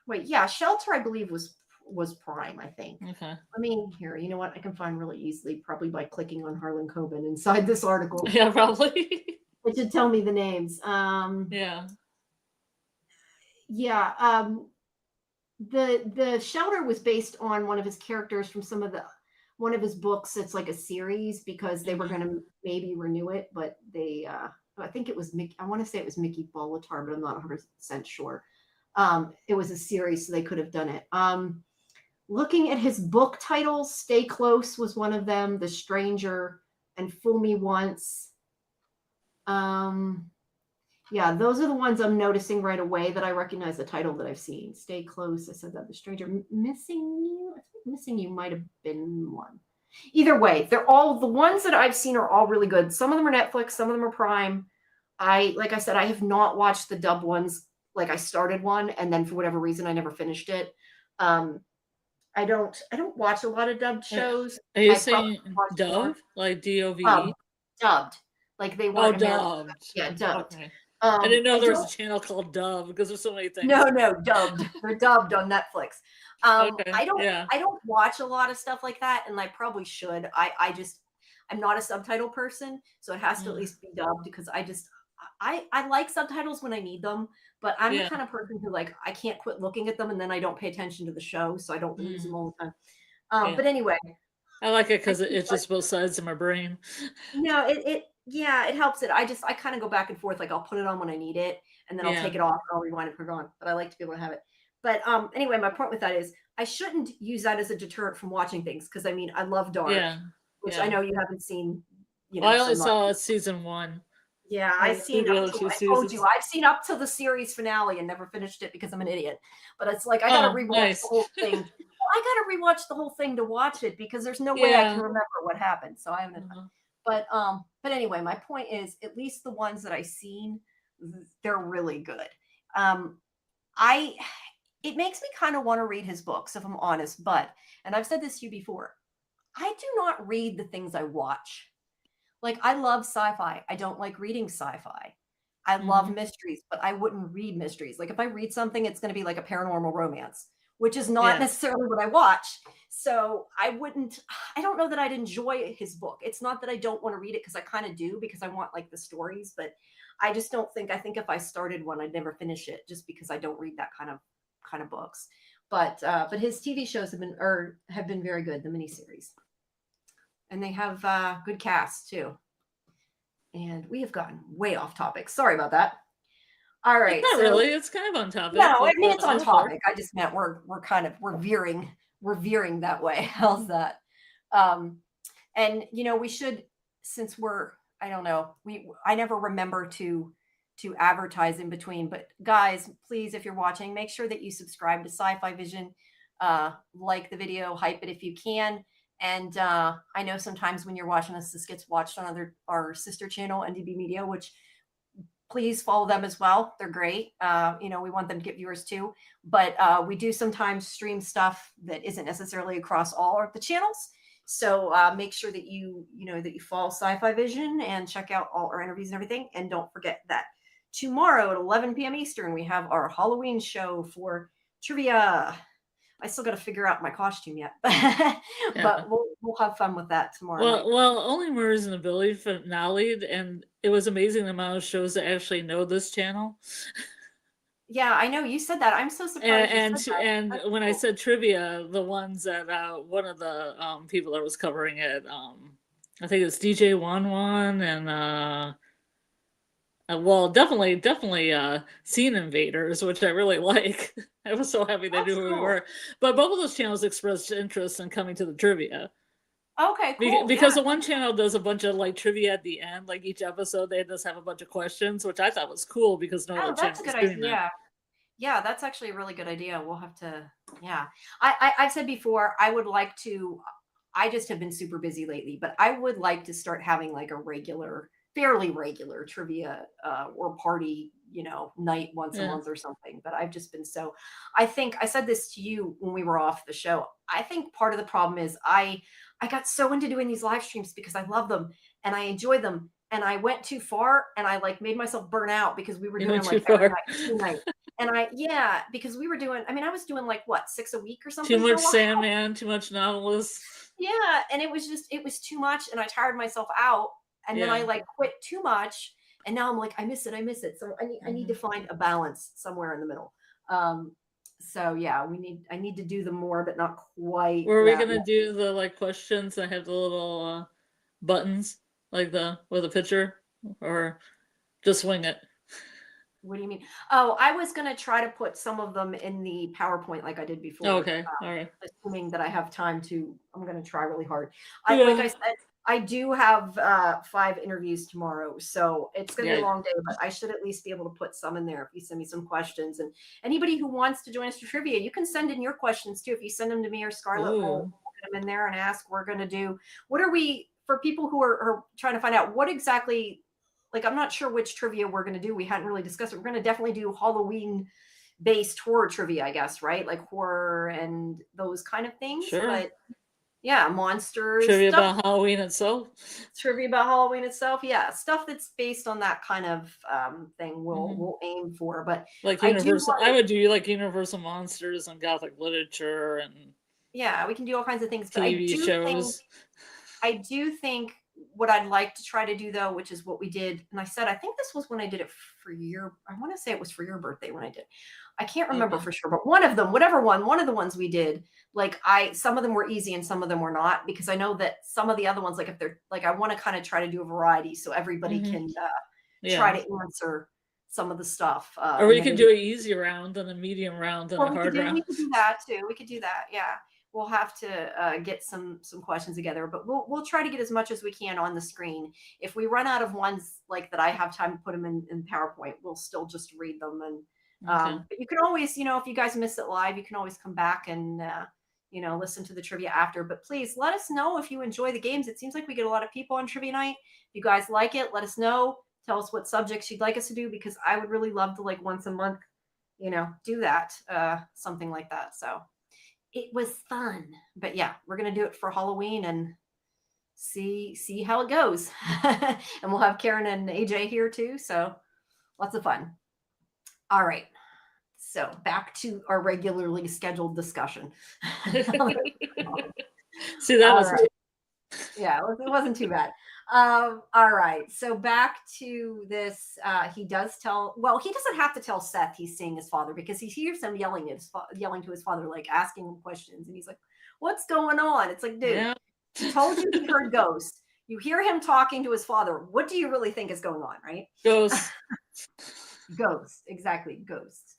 Wait, yeah, Shelter I believe was Prime, I think. Okay. I mean, here, you know what? I can find really easily, probably by clicking on Harlan Coben inside this article. Yeah, probably. It should tell me the names. Yeah. Yeah, the Shelter was based on one of his characters from one of his books. It's like a series because they were Mhm. going to maybe renew it, but they I think it was Mickey. I want to say it was Mickey Bolitar, but I'm not 100% sure. It was a series, so they could have done it. Looking at his book titles, Stay Close was one of them, The Stranger, and Fool Me Once. Yeah, those are the ones I'm noticing right away that I recognize the title that I've seen. Stay Close. I said that. The Stranger. Missing You. I think Missing You might have been one. Either way, they're all the ones that I've seen are all really good. Some of them are Netflix, some of them are Prime. Like I said, I have not watched the dub ones. Like I started one and then for whatever reason I never finished it. I don't watch a lot of dubbed Are shows. are you I probably saying watch more Dove? Like Dove? dubbed. Like they Oh, weren't American. dubbed. Yeah, dubbed. Okay. I didn't know I there was a don't. channel called Dove because there's so many No, things. no, dubbed. They're dubbed on Netflix. Okay. I don't Yeah. I don't watch a lot of stuff like that, and I probably should. I'm not a subtitle person, so it has to at Mm. least be dubbed because I like subtitles when I need them, but I'm the Yeah. kind of person who like I can't quit looking at them and then I don't pay attention to the show, so I don't lose them Mm. all the time. Yeah. But anyway, I like it I because keep it's just both sides of my brain. no, it yeah, it helps it. I kind of go back and forth. Like I'll put it on when I need it, and then I'll take Yeah. it off and I'll rewind it, put it on. But I like to be able to have it. But anyway, my point with that is I shouldn't use that as a deterrent from watching things because I mean I love Dark, Yeah. which I Yeah. know you haven't seen, Well, I so only I'm not. saw season one. Yeah, I I've haven't seen seen the up other to. two I told you seasons. I've seen up to the series finale and never finished it because I'm an idiot. But it's like I got to Oh, rewatch the nice. whole thing. Well, I got to rewatch the whole thing to watch it because there's no way I can Yeah. remember what happened. So I haven't. Uh-huh. But anyway, my point is at least the ones that I've seen, they're really good. Um, I it makes me kind of want to read his books if I'm honest, but and I've said this to you before, I do not read the things I watch. Like I love sci-fi. I don't like reading sci-fi. I love Mhm. mysteries, but I wouldn't read mysteries. Like if I read something, it's going to be like a paranormal romance, which is not Yeah. necessarily what I watch. So I don't know that I'd enjoy his book. It's not that I don't want to read it because I kind of do because I want like the stories, but I just don't think I think if I started one, I'd never finish it just because I don't read that kind of books. But his TV shows have been very good, the miniseries. And they have good casts too. And we have gotten way off topic. Sorry about that. All It's right. not So really. It's kind of on topic, no, I but mean it's on go for it. topic. I just meant we're veering that way. How's that? Um, and we should, since we're I don't know. I never remember to advertise in between. But guys, please, if you're watching, make sure that you subscribe to Sci-Fi Vision. Like the video, hype it if you can. And I know sometimes when you're watching this gets watched on our sister channel, NDB Media, which please follow them as well. They're great. We want them to get viewers too. But we do sometimes stream stuff that isn't necessarily across all of the channels. So make sure that you follow Sci-Fi Vision and check out all our interviews and everything. And don't forget that tomorrow at 11 p.m. Eastern, we have our Halloween show for trivia. I still got to figure out my costume yet, but we'll have fun with that tomorrow night. Well, Only Murders in the Building finale, and it was amazing the amount of shows that actually know this channel. Yeah, I know you said that. I'm so surprised. And when I said trivia, the ones that one of the people that was covering it, I think it's DJ One and well, definitely Scene Invaders, which I really like. I was so happy they knew who we were. But both of those channels expressed interest in coming to the trivia. Okay, cool. Because the one channel does a bunch of like trivia at the end, like each episode they just have a bunch of questions, which I thought was cool because no other channel was doing that. Yeah, that's actually a really good idea. We'll have to, yeah. I've said before, I would like to, I just have been super busy lately, but I would like to start having like a fairly regular trivia or party, night once a month or something. But I've just been I think I said this to you when we were off the show. I think part of the problem is I got so into doing these live streams because I love them and I enjoy them. And I went too far and I like made myself burn out because we were doing like every night. And because we were doing, I was doing like what, 6 a week or something. Too much Sandman, too much Nautilus. Yeah. And it was too much and I tired myself out. And then I like quit too much. And now I'm like, I miss it. So I need to find a balance somewhere in the middle. So yeah, I need to do them more, but not quite. Were we going to do the like questions that have the little buttons like with a picture, or just wing it? What do you mean? Oh, I was going to try to put some of them in the PowerPoint like I did before. Okay. All right. Assuming that I have time I'm going to try really hard. Like I said, I do have 5 interviews tomorrow, so it's going to be a long day, but I should at least be able to put some in there if you send me some questions. And anybody who wants to join us for trivia, you can send in your questions too. If you send them to me or Scarlet, we'll put them in there and ask. We're going to do, for people who are trying to find out what exactly, like, I'm not sure which trivia we're going to do. We hadn't really discussed it. We're going to definitely do Halloween-based horror trivia, I guess, right? Like horror and those kind of things. Sure. But yeah, monsters. Trivia about Halloween itself. Yeah, stuff that's based on that kind of thing. We'll aim for, but like universal. I would do like universal monsters and Gothic literature and we can do all kinds of things. But TV shows. I do think what I'd like to try to do though, which is what we did, and I think this was when I did it for I want to say it was for your birthday when I did. I can't remember for sure, but one of them, one of the ones we did, like some of them were easy and some of them were not, because I know that some of the other ones, like if they're like, I want to kind of try to do a variety so everybody can try to answer some of the stuff. Or we could do an easy round and a medium round and a hard round. We could do that too. We could do that. Yeah. We'll have to get some questions together, but we'll try to get as much as we can on the screen. If we run out of ones like that, I have time to put them in PowerPoint. We'll still just read them. And but you can always, if you guys miss it live, you can always come back and listen to the trivia after. But please let us know if you enjoy the games. It seems like we get a lot of people on trivia night. If you guys like it, let us know. Tell us what subjects you'd like us to do, because I would really love to, like, once a month, do that, something like that. So it was fun. But yeah, we're going to do it for Halloween and see how it goes. And we'll have Karen and AJ here too. So lots of fun. All right. So back to our regularly scheduled discussion. See, that was right. Yeah, it wasn't too bad. All right. So back to this. He doesn't have to tell Seth he's seeing his father, because he hears him yelling to his father, like asking him questions. And he's like, what's going on? It's like, dude, he told you he heard ghosts. You hear him talking to his father. What do you really think is going on, right? Ghosts. Ghosts. Exactly. Ghosts.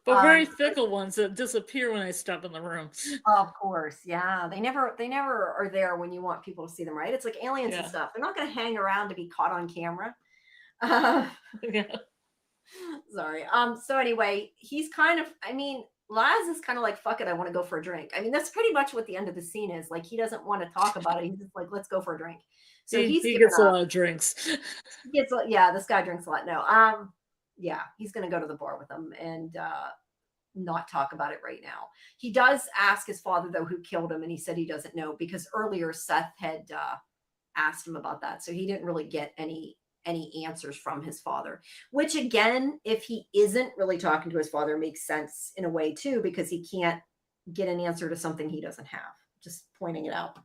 But very fickle ones that disappear when I step in the room. Of course, yeah. They never are there when you want people to see them, right? It's like aliens and Yeah. stuff. They're not going to hang around to be caught on camera. Uh, Yeah. sorry. So anyway, he's kind of, I mean, Laz is kind of like, fuck it, I want to go for a drink. I mean, that's pretty much what the end of the scene is. Like, he doesn't want to talk about it. He's just like, let's go for a drink. So he's He given gets a up. lot of drinks. Yeah, this guy drinks a lot. No, yeah, he's gonna go to the bar with him and not talk about it right now. He does ask his father though who killed him, and he said he doesn't know because earlier Seth had asked him about that, so he didn't really get any answers from his father. Which again, if he isn't really talking to his father, makes sense in a way too, because he can't get an answer to something he doesn't have. Just pointing it out.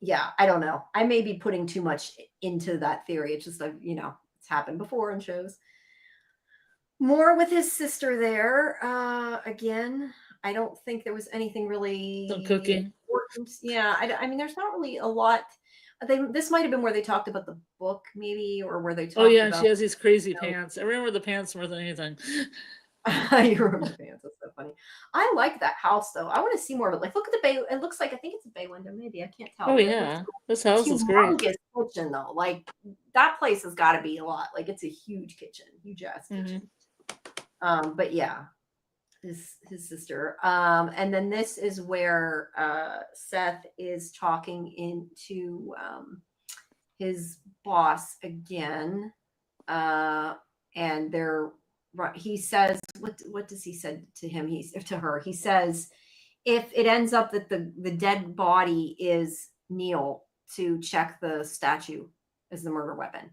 Yeah, I don't know. I may be putting too much into that theory. It's just like, it's happened before in shows. More with his sister there. Again, I don't think there was anything really Some cooking. important. Yeah, I mean, there's not really a lot. This might have been where they talked about the book, maybe, or where they talked Oh yeah, and about. she has these crazy pants. I remember the pants more than anything. You remember the pants? That's so funny. I like that house though. I want to see more of it. Like, look at the bay. It looks like, I think it's a bay window. Maybe I can't tell. Oh But it looks yeah, cool. this house is great. Humongous kitchen though. Like, that place has got to be a lot. Like, it's a huge kitchen, huge ass kitchen. But yeah, his sister. And then this is where Seth is talking into his boss again, and he says, what does he said to him? To her. He says, if it ends up that the dead body is Neil, to check the statue as the murder weapon.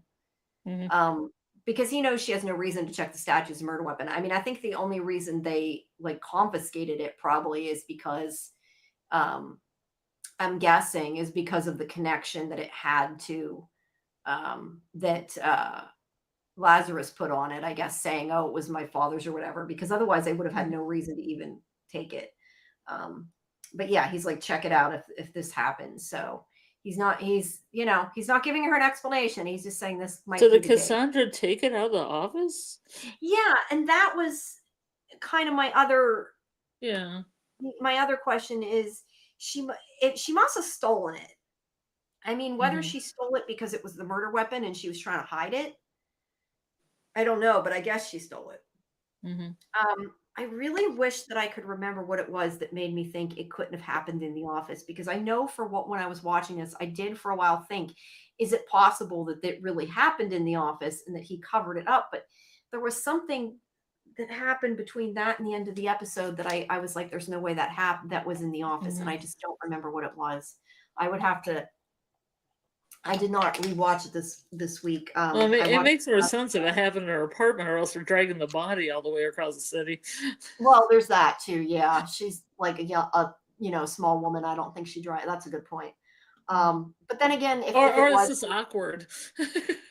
Because he knows she has no reason to check the statue as a murder weapon. I mean, I think the only reason they like confiscated it probably is because I'm guessing is because of the connection that it had to that Lazarus put on it, I guess, saying, oh, it was my father's or whatever, because otherwise they would have had no reason to even take it. But yeah, he's like, check it out if this happens. So he's not giving her an explanation. He's just saying this might So be did the Cassandra take it out of the office? Yeah, and that was kind of my other question is she must have stolen it. I mean, whether she stole it because it was the murder weapon and she was trying to hide it, I don't know, but I guess she stole it. I really wish that I could remember what it was that made me think it couldn't have happened in the office, because I know when I was watching this, I did for a while think, is it possible that it really happened in the office and that he covered it up? But there was something that happened between that and the end of the episode that I was like, there's no way that happened. That was in the office. And I just don't remember what it was. I did not rewatch it this week. Well, it makes more sense if it happened in her apartment, or else they're dragging the body all the way across the city. Well, there's that too. Yeah, she's like a small woman. I don't think she drives. That's a good point. But then again, if it was, this is awkward.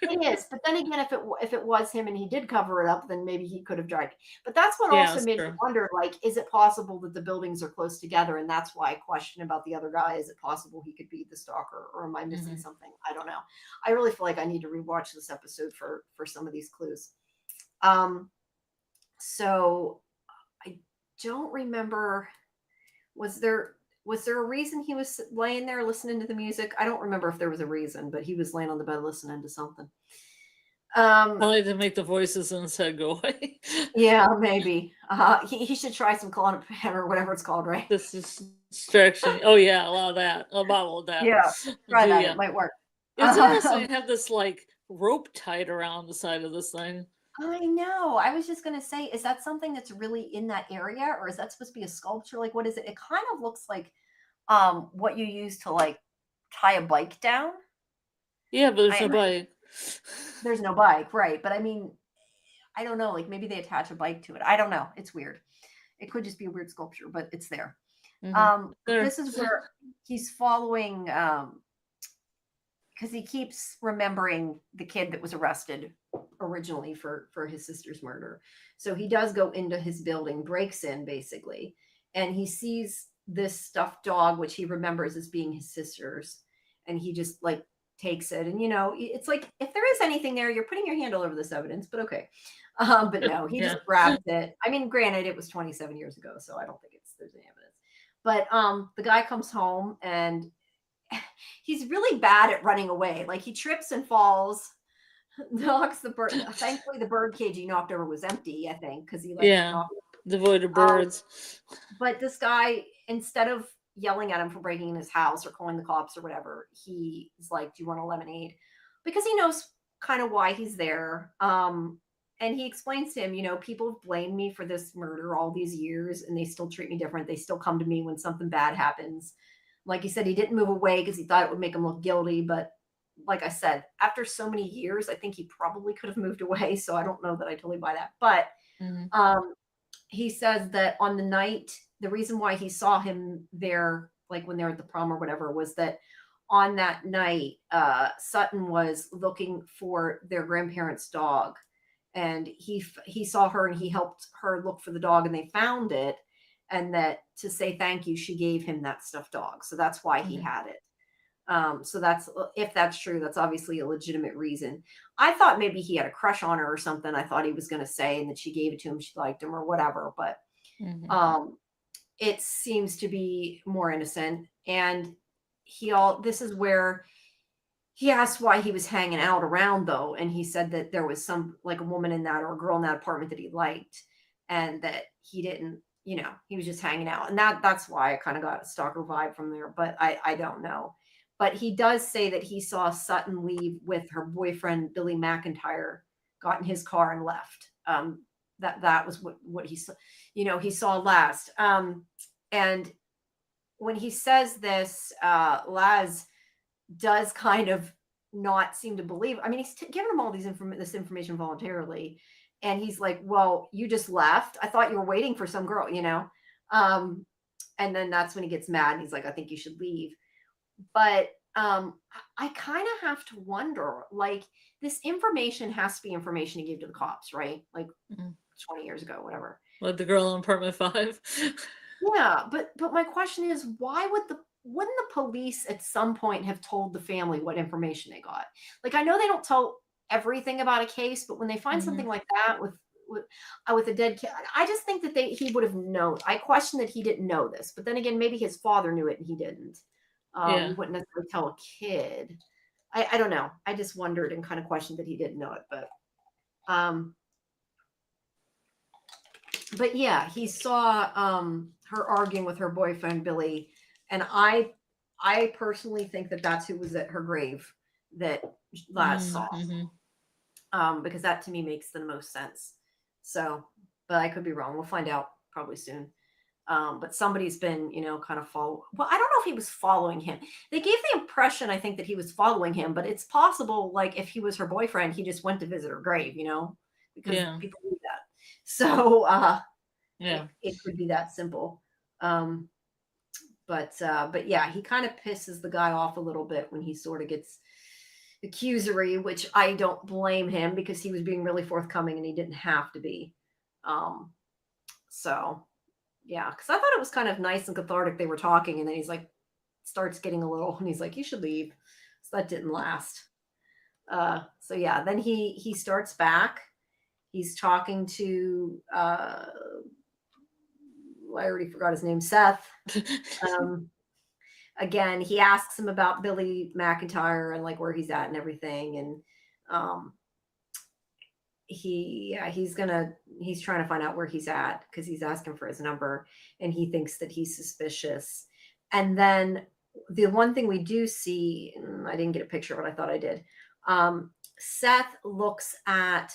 It is. But then again, if it was him and he did cover it up, then maybe he could have dragged. But that's what also made me wonder, like, is it possible that the buildings are close together? And that's why I question about the other guy. Is it possible he could be the stalker, or am I missing something? I don't know. I really feel like I need to rewatch this episode for some of these clues. So I don't remember. Was there a reason he was laying there listening to the music? I don't remember if there was a reason, but he was laying on the bed listening to something. Probably to make the voices in his head go away. Yeah, maybe. He should try some Klonopin or whatever it's called, right? This is distraction. Oh yeah, a lot of that. A bottle of that. Yeah, try that. It might work. It's interesting to have this like rope tied around the side of this thing. I know. I was just gonna say, is that something that's really in that area, or is that supposed to be a sculpture? Like, what is it? It kind of looks like what you use to like tie a bike down. Yeah, but there's no bike. There's no bike, right? But I mean, I don't know. Like, maybe they attach a bike to it. I don't know. It's weird. It could just be a weird sculpture, but it's there. This is where he's following, because he keeps remembering the kid that was arrested originally for his sister's murder. So he does go into his building, breaks in basically, and he sees this stuffed dog, which he remembers as being his sister's, and he just like takes it, and it's like, if there is anything there, you're putting your hand all over this evidence, but okay. But no, he Yeah. just grabs it. I mean, granted, it was 27 years ago, so I don't think there's any evidence. But the guy comes home, and he's really bad at running away. Like, he trips and falls, knocks the bird. Thankfully, the bird cage he knocked over was empty, I think, because he like Yeah. knocked. Devoid of Um, birds. but this guy, instead of yelling at him for breaking in his house or calling the cops or whatever, he's like, "Do you want a lemonade?" Because he knows kind of why he's there. And he explains to him, people have blamed me for this murder all these years, and they still treat me different. They still come to me when something bad happens. Like he said, he didn't move away because he thought it would make him look guilty. But like I said, after so many years, I think he probably could have moved away. So I don't know that I totally buy that. But Mhm. he says that on the night, the reason why he saw him there, like when they were at the prom or whatever, was that on that night, Sutton was looking for their grandparents' dog, and he saw her, and he helped her look for the dog, and they found it, and that to say thank you, she gave him that stuffed dog, so that's why he Mhm. had it. So that's, if that's true, that's obviously a legitimate reason. I thought maybe he had a crush on her or something. I thought he was going to say, and that she gave it to him, she liked him or whatever. But Mhm. um, it seems to be more innocent. And this is where he asked why he was hanging out around, though, and he said that there was some, like, a woman in that, or a girl in that apartment that he liked, and that he didn't. He was just hanging out, and that's why I kind of got a stalker vibe from there. But I don't know. But he does say that he saw Sutton leave with her boyfriend Billy McIntyre, got in his car and left. That was what he saw. He saw last. And when he says this, Laz does kind of not seem to believe. I mean, he's giving him all this information voluntarily, and he's like, "Well, you just left. I thought you were waiting for some girl." Um, and then that's when he gets mad, and he's like, "I think you should leave." But I kind of have to wonder, like, this information has to be information he gave to the cops, right? Like Mhm. 20 years ago, whatever. Like the girl in apartment 5. Yeah, but my question is, why wouldn't the police at some point have told the family what information they got? Like, I know they don't tell everything about a case, but when they find something Mhm. like that with with a dead kid, I just think that he would have known. I question that he didn't know this, but then again, maybe his father knew it and he didn't. You Yeah. wouldn't necessarily tell a kid. I don't know. I just wondered and kind of questioned that he didn't know it, um, but yeah, he saw her arguing with her boyfriend Billy, and I personally think that that's who was at her grave that Laz saw, Mhm. because that to me makes the most sense. So, but I could be wrong. We'll find out probably soon. But somebody's been, kind of follow. Well, I don't know if he was following him. They gave the impression, I think, that he was following him, but it's possible, like, if he was her boyfriend, he just went to visit her grave, because Yeah. people do that. So, Yeah. it could be that simple. Um, but yeah, he kind of pisses the guy off a little bit when he sort of gets accusory, which I don't blame him, because he was being really forthcoming and he didn't have to be. Um, so yeah, because I thought it was kind of nice and cathartic. They were talking, and then he's like, starts getting a little, and he's like, "You should leave." So that didn't last. So yeah, then he starts back. He's talking to I already forgot his name, Seth. Um, Again, he asks him about Billy McIntyre and, like, where he's at and everything, and um, he's trying to find out where he's at, because he's asking for his number, and he thinks that he's suspicious. And then the one thing we do see, and I didn't get a picture, but I thought I did. Seth looks at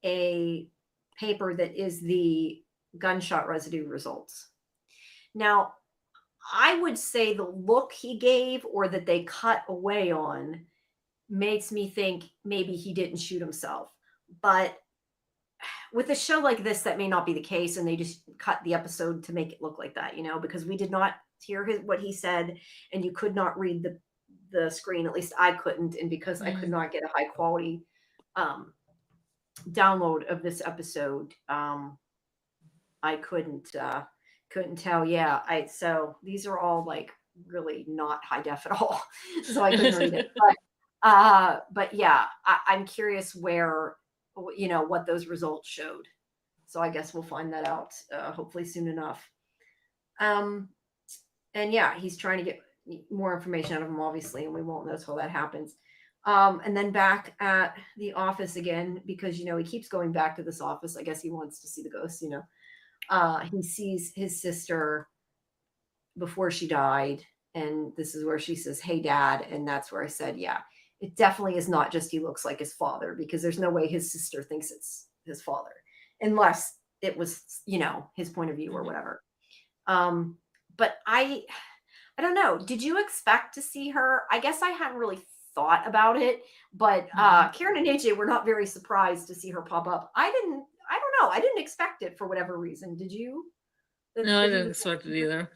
a paper that is the gunshot residue results. Now, I would say the look he gave, or that they cut away on, makes me think maybe he didn't shoot himself. But with a show like this, that may not be the case, and they just cut the episode to make it look like that, because we did not hear what he said, and you could not read the screen. At least I couldn't, and because I could Mm. not get a high quality um, download of this episode, I couldn't tell. Yeah, so these are all, like, really not high def at all, so I couldn't read it. But yeah, I'm curious where, what those results showed. So I guess we'll find that out hopefully soon enough. Um, and yeah, he's trying to get more information out of him, obviously, and we won't know until that happens. And then back at the office again, because he keeps going back to this office. I guess he wants to see the ghosts. He sees his sister before she died, and this is where she says, "Hey, Dad," and that's where I said, "Yeah, it definitely is not just he looks like his father, because there's no way his sister thinks it's his father, unless it was, his point of view or Mhm. whatever." But I don't know. Did you expect to see her? I guess I hadn't really thought about it, but Mhm. Karen and AJ were not very surprised to see her pop up. I don't know. I didn't expect it for whatever reason. Did you? No, I That he didn't would. expect it either.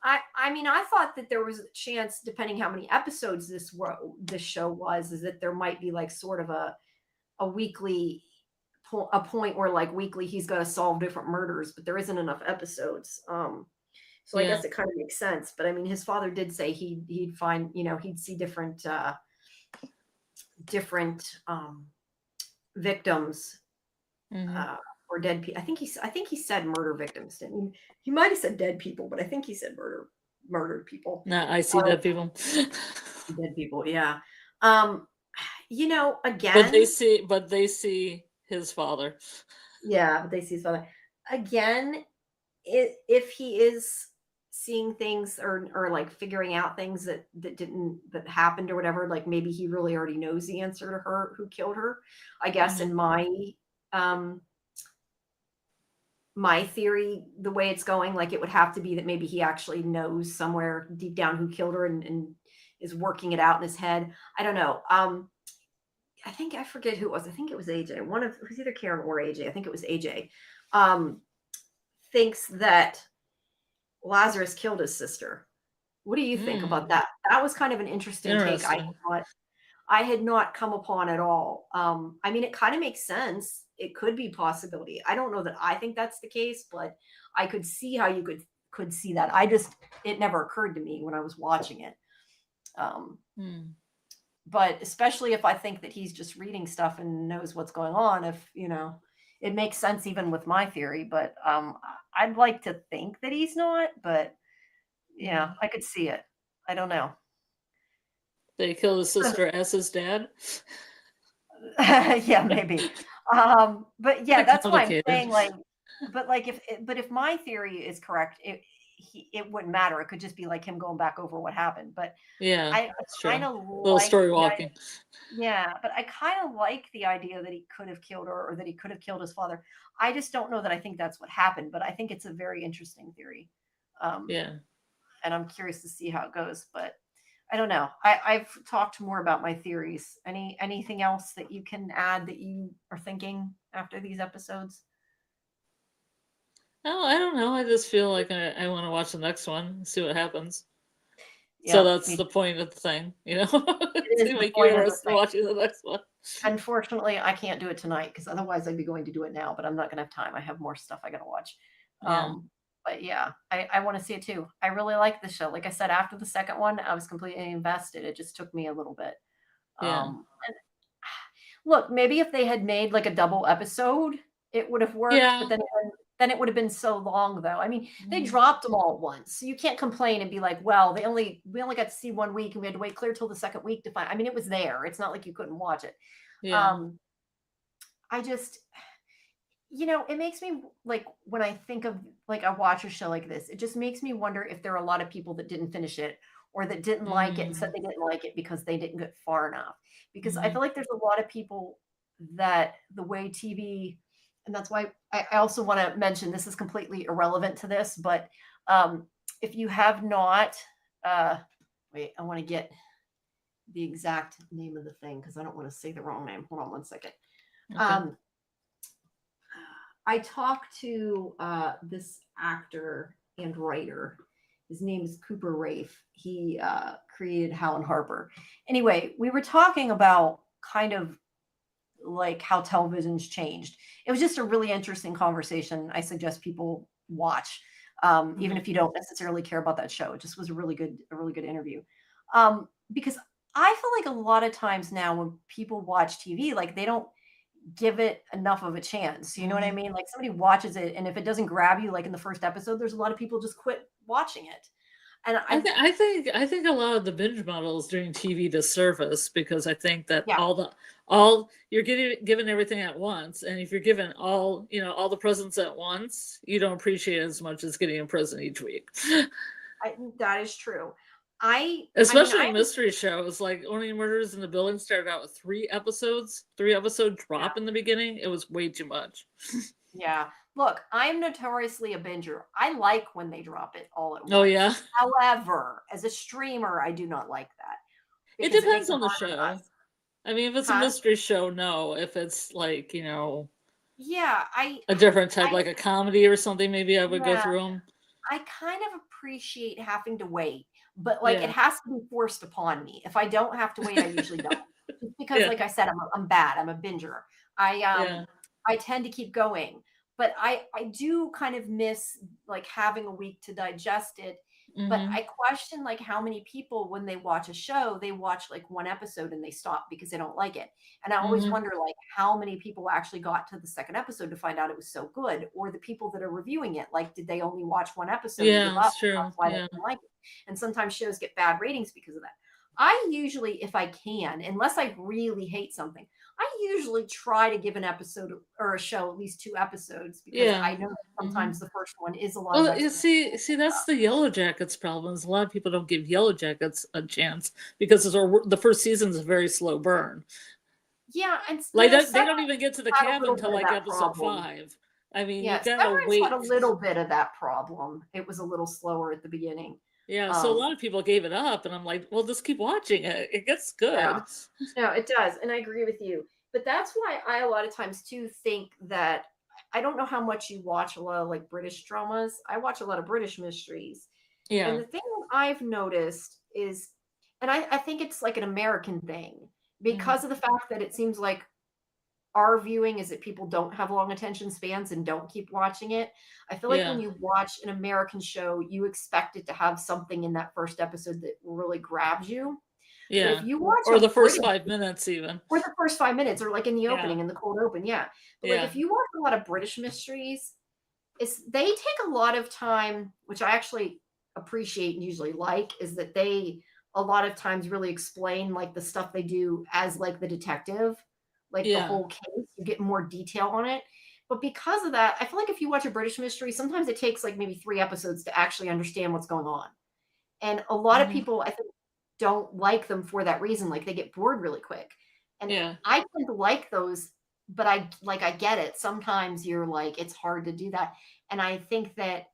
I mean, I thought that there was a chance, depending how many episodes this show was, is that there might be like sort of a weekly a point where like weekly he's got to solve different murders, but there isn't enough episodes. So I Yeah. guess it kind of makes sense. But I mean, his father did say he'd find, he'd see different victims Hmm. uh, or dead people. I think he said murder victims. Didn't he? He might have said dead people, but I think he said murdered people. Nah, I see Um, that people. Dead people, yeah. Um, But again, they see his father. yeah, but they see his father. Again, if he is seeing things or like figuring out things that happened or whatever, like maybe he really already knows the answer to her who killed her. I guess Hmm. in um my theory, the way it's going, like it would have to be that maybe he actually knows somewhere deep down who killed her and is working it out in his head. I don't know. I think I forget who it was. I think it was AJ. It was either Karen or AJ. I think it was AJ. Um, thinks that Lazarus killed his sister. What do you think about Mm, that? That was kind of an interesting take. interesting. I had not come upon at all. I mean, it kind of makes sense. It could be possibility. I don't know that I think that's the case, but I could see how you could see that. It never occurred to me when I was watching it. Um, Mm. but especially if I think that he's just reading stuff and knows what's going on, if it makes sense even with my theory. But I'd like to think that he's not, but yeah, Mm. I could see it. I don't know. They kill his sister as his dad. Yeah, maybe. But yeah, Kind of that's why I'm complicated. saying like, but if my theory is correct, it wouldn't matter. It could just be like him going back over what happened. But Yeah, I that's kind true. of Little like story the walking. Yeah, but I kind of like the idea that he could have killed her or that he could have killed his father. I just don't know that I think that's what happened, but I think it's a very interesting theory. Um, Yeah. and I'm curious to see how it goes, but I don't know. I've talked more about my theories. Anything else that you can add that you are thinking after these episodes? Oh, I don't know. I just feel like I want to watch the next one and see what happens. So Yeah, that's me, the point of the thing, it is to the make you point of the interested in thing. watching the next one. Unfortunately, I can't do it tonight because otherwise I'd be going to do it now, but I'm not going to have time. I have more stuff I got to watch. Yeah. But yeah, I want to see it too. I really like the show. Like I said, after the second one, I was completely invested. It just took me a little bit. Yeah. And look, maybe if they had made like a double episode, it would have worked. But Yeah. then it would have been so long, though. I mean, they Mhm. dropped them all at once, so you can't complain and be like, "Well, we only got to see 1 week, and we had to wait clear till the second week to find." I mean, it was there. It's not like you couldn't watch it. Yeah. Um, I just, it makes me like when I think of like I watch a show like this, it just makes me wonder if there are a lot of people that didn't finish it or that didn't like it and said Mm. they didn't like it because they didn't get far enough. Because I Mhm. feel like there's a lot of people that the way TV, and that's why I also want to mention this is completely irrelevant to this, but if you have not, uh, wait, I want to get the exact name of the thing because I don't want to say the wrong name. Hold on 1 second. Okay. Um, I talked to this actor and writer. His name is Cooper Rafe. He created Hal and Harper. Anyway, we were talking about kind of like how television's changed. It was just a really interesting conversation. I suggest people watch, even Mhm. if you don't necessarily care about that show. It just was a really good interview. Because I feel like a lot of times now when people watch TV, like they don't give it enough of a chance. You know what I Mhm. mean? Like somebody watches it, and if it doesn't grab you, like in the first episode, there's a lot of people just quit watching it. And I think a lot of the binge models doing TV disservice because I think that yeah, all you're getting given everything at once, and if you're given all the presents at once, you don't appreciate it as much as getting a present each week. that is true. I mean, Especially in mystery shows, like Only Murders in the Building started out with 3 episode drop in the beginning. It was way too much. yeah. Look, I'm notoriously a binger. I like when they drop it all at Oh once. yeah, However, as a streamer, I do not like that it because it makes depends it on the harder on show. us. I mean, if it's a Huh? mystery show, no. If it's like Yeah, a different type, I like a comedy or something, maybe I would go yeah, through them. I kind of appreciate having to wait, but like it Yeah, has to be forced upon me. If I don't have to wait, I usually don't. Just because, yeah, like I said, I'm bad. I'm a binger. I yeah. I tend to keep going, but I do kind of miss like having a week to digest it. But Mhm, I question like how many people when they watch a show, they watch like one episode and they stop because they don't like it. And I always mhm. wonder like how many people actually got to the second episode to find out it was so good, or the people that are reviewing it, like did they only watch one episode and give Yeah, up? it's That's true. why they Yeah. didn't like it. And sometimes shows get bad ratings because of that. I usually, if I can, unless I really hate something, I usually try to give an episode or a show at least 2 episodes because Yeah. I know that Mhm. sometimes the first one is a lot of Well, you exposition. see, that's the Yellow Jackets problem. Is a lot of people don't give Yellow Jackets a chance because the first season's a very slow burn. Yeah, and Like they don't Severance even get to the had a cabin little till bit of like that episode problem. 5. I mean, you Yeah, gotta Severance had a wait. little bit of that problem. It was a little slower at the beginning. Yeah, so a Um, lot of people gave it up, and I'm like, well, just keep watching it. It gets yeah. good. No, it does, and I agree with you. But that's why I a lot of times too think that I don't know how much you watch a lot of like British dramas. I watch a lot of British mysteries. And Yeah. the thing that I've noticed is, and I think it's like an American thing Mhm. because of the fact that it seems like our viewing is that people don't have long attention spans and don't keep watching it. I feel like when Yeah. you watch an American show, you expect it to have something in that first episode that really grabs you. But if Yeah. you watch Or a the first British 5 minutes even. or the first 5 minutes or like in the Yeah. opening, in the cold open, yeah. But like Yeah. if you watch a lot of British mysteries, they take a lot of time, which I actually appreciate and usually like, is that they a lot of times really explain like the stuff they do as like the detective, like the Yeah. whole case. You get more detail on it. But because of that, I feel like if you watch a British mystery, sometimes it takes like maybe 3 episodes to actually understand what's going on. And a lot of Mhm. people, I think, don't like them for that reason. Like they get bored really quick. And Yeah. I tend to like those, but I get it. Sometimes you're like, it's hard to do that. And I think that,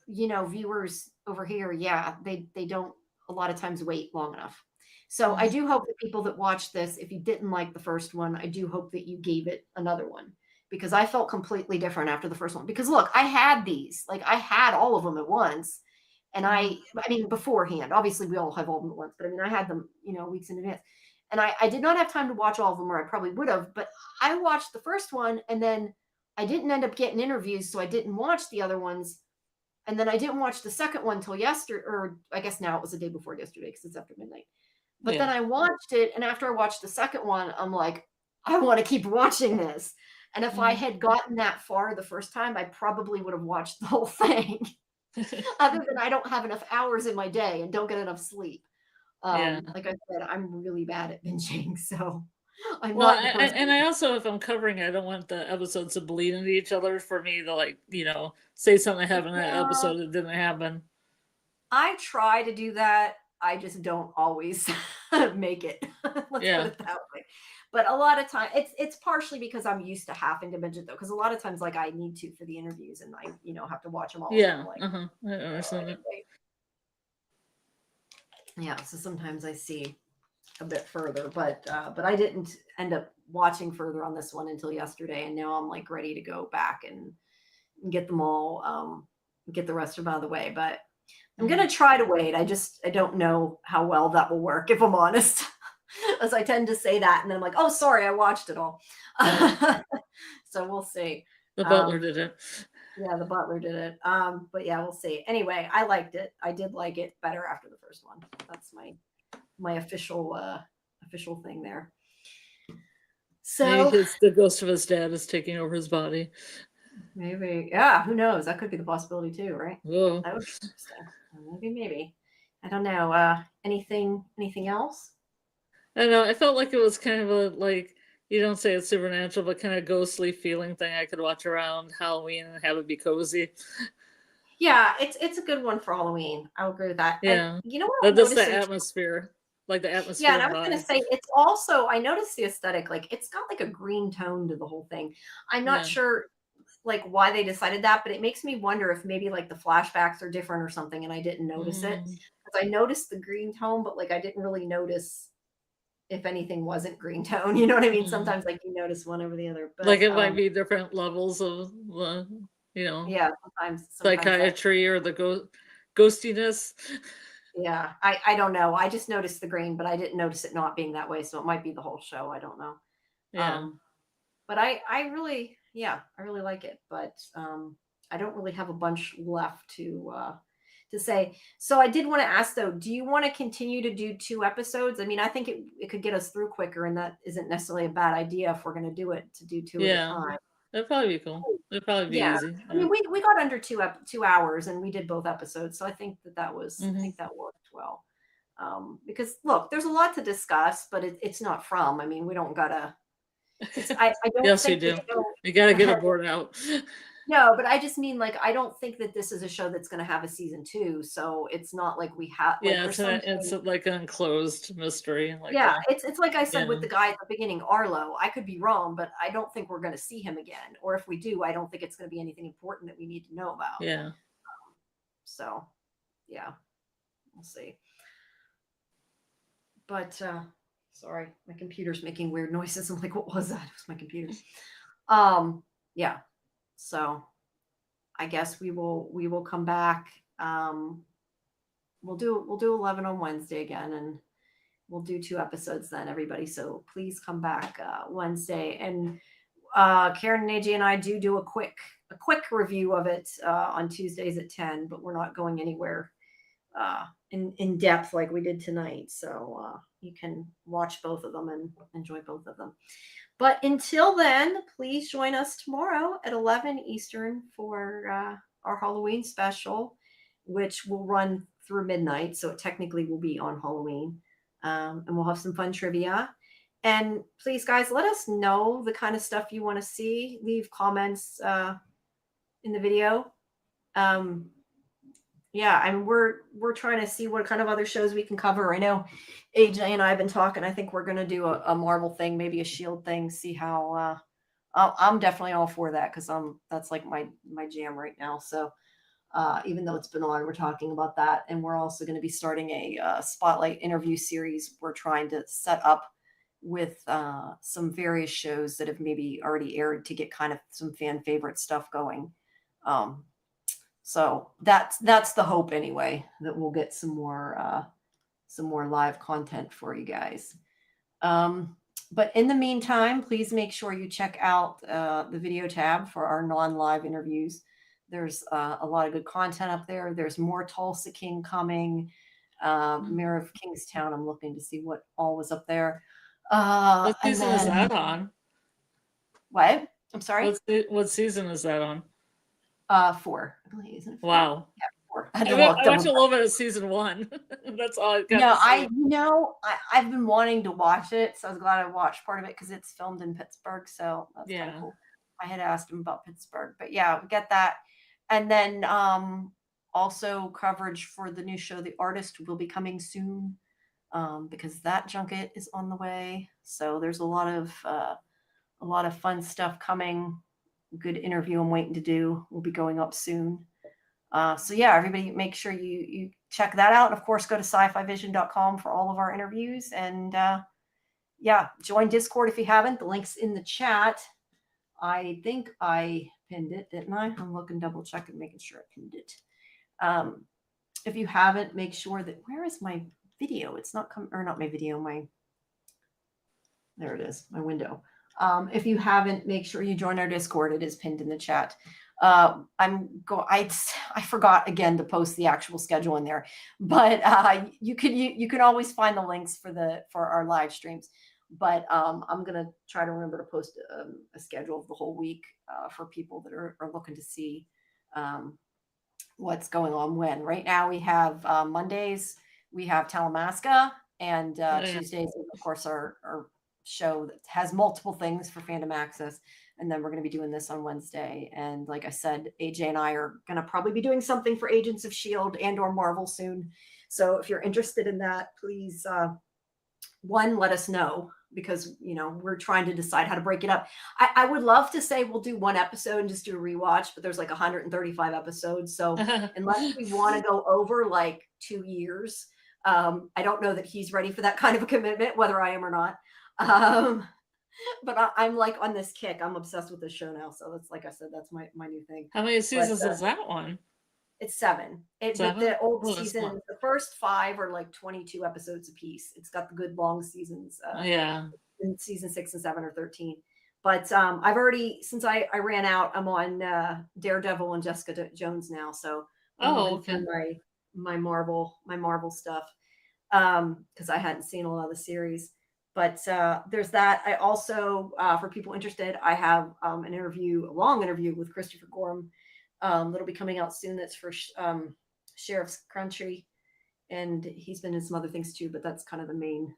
viewers over here, yeah, they don't a lot of times wait long enough. So I Mhm. do hope that people that watch this, if you didn't like the first one, I do hope that you gave it another one because I felt completely different after the first one. Because look, I had these, like I had all of them at once. And Mhm. I mean, beforehand, obviously we all have all of them at once, but I mean, I had them, weeks in advance. And I did not have time to watch all of them, or I probably would have, but I watched the first one and then I didn't end up getting interviews. So I didn't watch the other ones. And then I didn't watch the second one till yesterday, or I guess now it was the day before yesterday because it's after midnight. But then Yeah. I watched it, and after I watched the second one, I'm like, I want to keep watching this. And if I Mhm. had gotten that far the first time, I probably would have watched the whole thing. Other than I don't have enough hours in my day and don't get enough sleep. Yeah. Like I said, I'm really bad at binging, so I'm Well, not the person. and I also, if I'm covering it, I don't want the episodes to bleed into each other for me to like, say something happened in that Yeah, episode that didn't happen. I try to do that. I just don't always make it. Let's put Yeah. it that way. But a lot of time it's partially because I'm used to having to binge it though. Because a lot of times like I need to for the interviews and I, have to watch them all and I'm Yeah. like, Uh-huh. I oh, I understand can it. wait. Yeah, so sometimes I see a bit further, but I didn't end up watching further on this one until yesterday, and now I'm like ready to go back and get them all, get the rest of them out of the way. But I'm Mhm. gonna try to wait. I don't know how well that will work if I'm honest. As I tend to say that, and then I'm like, oh, sorry, I watched it all. Yeah. So we'll see. The butler Um, did it. yeah, the butler did it. But yeah, we'll see. Anyway, I liked it. I did like it better after the first one. That's my my official thing there. Maybe So the ghost of his dad is taking over his body. maybe, yeah, who knows? That could be the possibility too, right? Whoa. That would be interesting. Maybe. I don't know. Anything else? I don't know. I felt like it was kind of a, like, you don't say it's supernatural, but kind of ghostly feeling thing I could watch around Halloween and have it be cozy. Yeah, it's a good one for Halloween. I'll agree with that. And Yeah. you know what I'm That's the noticing? atmosphere. Like the Yeah, atmosphere and I and was gonna vibe. say it's also I noticed the aesthetic, like it's got like a green tone to the whole thing. I'm not Yeah. sure like why they decided that, but it makes me wonder if maybe like the flashbacks are different or something and I didn't notice it. Mm. Because I noticed the green tone, but like I didn't really notice if anything wasn't green tone. You know what I mean? Mm. Sometimes like you notice one over the other. Like But it might be different levels of, you know, yeah, sometimes that psychiatry or the ghostiness. yeah, I don't know. I just noticed the green, but I didn't notice it not being that way. So it might be the whole show. I don't know. Yeah. But I really, yeah, I really like it. But I don't really have a bunch left to say. So I did want to ask though, do you want to continue to do 2 episodes? I mean, I think it could get us through quicker, and that isn't necessarily a bad idea if we're going to do it to do two at a Yeah. time. That'd probably be cool. It'd probably be Yeah, easy. I mean, we got under 2 hours, and we did both episodes, so I think I Mm-hmm. think that worked well. Because look, there's a lot to discuss, but it's not from. I mean, we don't gotta. I don't Yes, you think the do. show. You got to get a board out. No, but I just mean like I don't think that this is a show that's going to have a season 2. So it's not like we have like Yeah, there's it's something. like an enclosed mystery. Like Yeah, it's like I said yeah, with the guy at the beginning, Arlo. I could be wrong, but I don't think we're going to see him again. Or if we do, I don't think it's going to be anything important that we need to know about. yeah. So, yeah, we'll see. But sorry, my computer's making weird noises. I'm like, what was that? It was my computer. Yeah. So I guess we will come back. We'll do 11 on Wednesday again, and we'll do 2 episodes then, everybody. So please come back Wednesday, and Karen and AJ and I do a quick review of it on Tuesdays at 10, but we're not going anywhere in depth like we did tonight. So you can watch both of them and enjoy both of them. But until then, please join us tomorrow at 11 Eastern for our Halloween special, which will run through midnight. So it technically will be on Halloween. And we'll have some fun trivia. And please, guys, let us know the kind of stuff you want to see. Leave comments in the video. Yeah, I mean, we're trying to see what kind of other shows we can cover. I know AJ and I have been talking. I think we're going to do a Marvel thing, maybe a Shield thing. See how. I'm definitely all for that because that's like my jam right now. So even though it's been on, we're talking about that, and we're also going to be starting a spotlight interview series. We're trying to set up with some various shows that have maybe already aired to get kind of some fan favorite stuff going. So that's the hope anyway, that we'll get some more live content for you guys. But in the meantime, please make sure you check out the video tab for our non-live interviews. There's a lot of good content up there. There's more Tulsa King coming. Mayor of Kingstown. I'm looking to see what all was up there. What And season is then that on? what? I'm sorry. What season is that on? 4. I believe, isn't it 4? Wow. Yeah, 4. I had to I look. watched a little bit of season 1. That's all I got No, to see. I've been wanting to watch it, so I was glad I watched part of it because it's filmed in Pittsburgh, so that's kind of Yeah. cool. I had asked him about Pittsburgh, but yeah, we get that. And then also coverage for the new show, The Artist, will be coming soon because that junket is on the way. So there's a lot of fun stuff coming. Good interview I'm waiting to do. Will be going up soon. So yeah, everybody make sure you check that out. And of course, go to scifivision.com for all of our interviews. And yeah, join Discord if you haven't. The link's in the chat. I think I pinned it, didn't I? I'm looking, double checking, making sure I pinned it. If you haven't, make sure that, where is my video? It's not coming, or not my video, there it is, my window. If you haven't, make sure you join our Discord. It is pinned in the chat. I forgot again to post the actual schedule in there, but you can always find the links for our live streams. But I'm gonna try to remember to post a schedule of the whole week for people that are looking to see what's going on when. Right now we have Mondays, we have Talamasca, and Tuesdays, of course, our show that has multiple things for Fandom Access. And then we're going to be doing this on Wednesday. And like I said, AJ and I are going to probably be doing something for Agents of S.H.I.E.L.D. and or Marvel soon. So if you're interested in that, please, one, let us know, because, we're trying to decide how to break it up. I would love to say we'll do one episode and just do a rewatch, but there's like 135 episodes. So unless we want to go over like 2 years, I don't know that he's ready for that kind of a commitment, whether I am or not. But I'm like on this kick. I'm obsessed with this show now. So that's, like I said, that's my new thing. How many seasons is that one? It's 7. The old seasons, the first 5 are like 22 episodes a piece. It's got the good long seasons. In season 6 and 7 or 13. But I've already, since I ran out, I'm on Daredevil and Jessica Jones now. So I'm through my Marvel stuff, because I hadn't seen a lot of the series. But there's that. I also, for people interested, I have a long interview with Christopher Gorham that'll be coming out soon. That's for Sheriff's Country, and he's been in some other things too, but that's kind of the main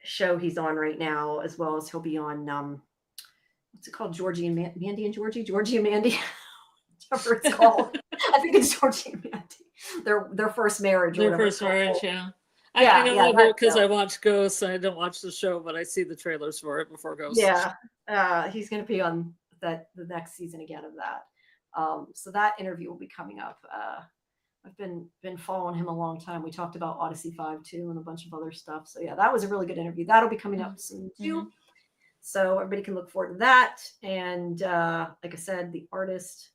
show he's on right now, as well as he'll be on what's it called, Georgie and Mandy and Georgie and Mandy, whatever it's called. I think it's Georgie and Mandy, their first marriage. Their first marriage, yeah. I know because I watched Ghosts. I don't watch the show, but I see the trailers for it before Ghosts. Yeah, he's going to be on the next season again of that. So that interview will be coming up. I've been following him a long time. We talked about Odyssey 5 too, and a bunch of other stuff. So yeah, that was a really good interview. That'll be coming up soon too. Mm-hmm. So everybody can look forward to that. And like I said, The Artist,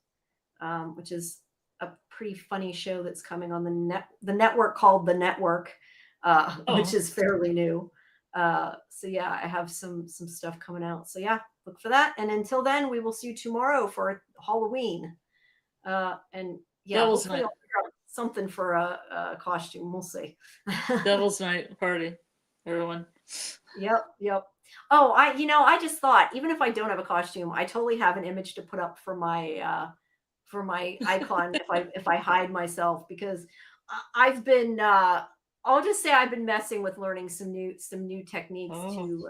which is a pretty funny show that's coming on the network called The Network, which is fairly new. So yeah, I have some stuff coming out. So yeah, look for that. And until then, we will see you tomorrow for Halloween. And yeah, hopefully I'll figure out something for a costume. We'll see. Devil's Night party, everyone. Yep. Oh, I just thought, even if I don't have a costume, I totally have an image to put up for my icon if I hide myself, because I've been I'll just say I've been messing with learning some new techniques to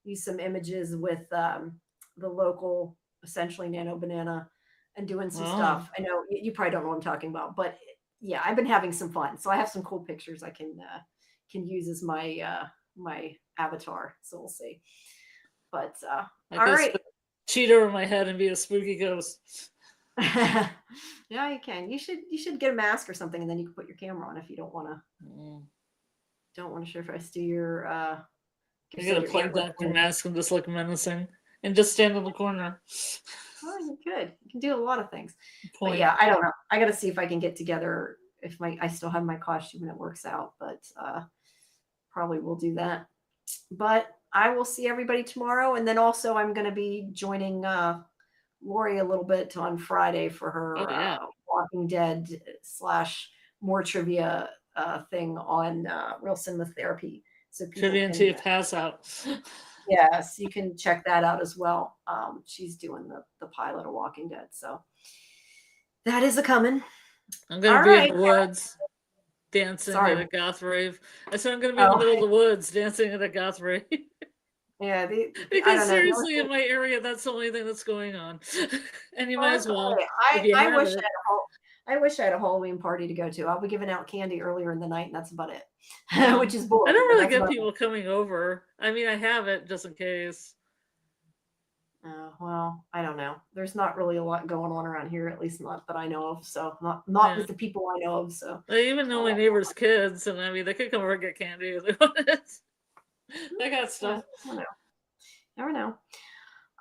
use some images with the local, essentially Nano Banana, and doing some stuff. I know you probably don't know what I'm talking about, but yeah, I've been having some fun. So I have some cool pictures I can use as my my avatar. So we'll see. But all right, cheat over my head and be a spooky ghost. Yeah, you can. You should get a mask or something, and then you can put your camera on if you don't want to show face to your you gotta plug that your mask and just look menacing and just stand in the corner. Well, you could. You can do a lot of things. But yeah, I don't know. I gotta see if I can get together, if I still have my costume and it works out, but probably will do that. But I will see everybody tomorrow, and then also I'm gonna be joining Lori a little bit on Friday for her Walking Dead / more trivia thing on Real Cinema Therapy. So trivia until you pass out. Yes, you can check that out as well. She's doing the pilot of Walking Dead, so that is a coming. I'm gonna be in the woods dancing at a goth rave. I said I'm gonna be in the middle of the woods dancing at a goth rave. Yeah, because seriously, in my area, that's the only thing that's going on, and you might as well. I wish I had a Halloween party to go to. I'll be giving out candy earlier in the night, and that's about it. Which is boring. I don't really get people coming over. I mean, I have it just in case. Well, I don't know. There's not really a lot going on around here, at least not that I know of. So not with the people I know of. So I even know my neighbor's kids, and I mean, they could come over and get candy if they wanted. I got stuff. Never know.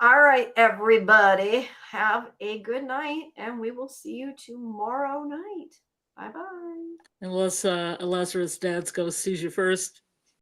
All right, everybody. Have a good night, and we will see you tomorrow night. Bye-bye. Unless Lazarus' dad's ghost sees you first.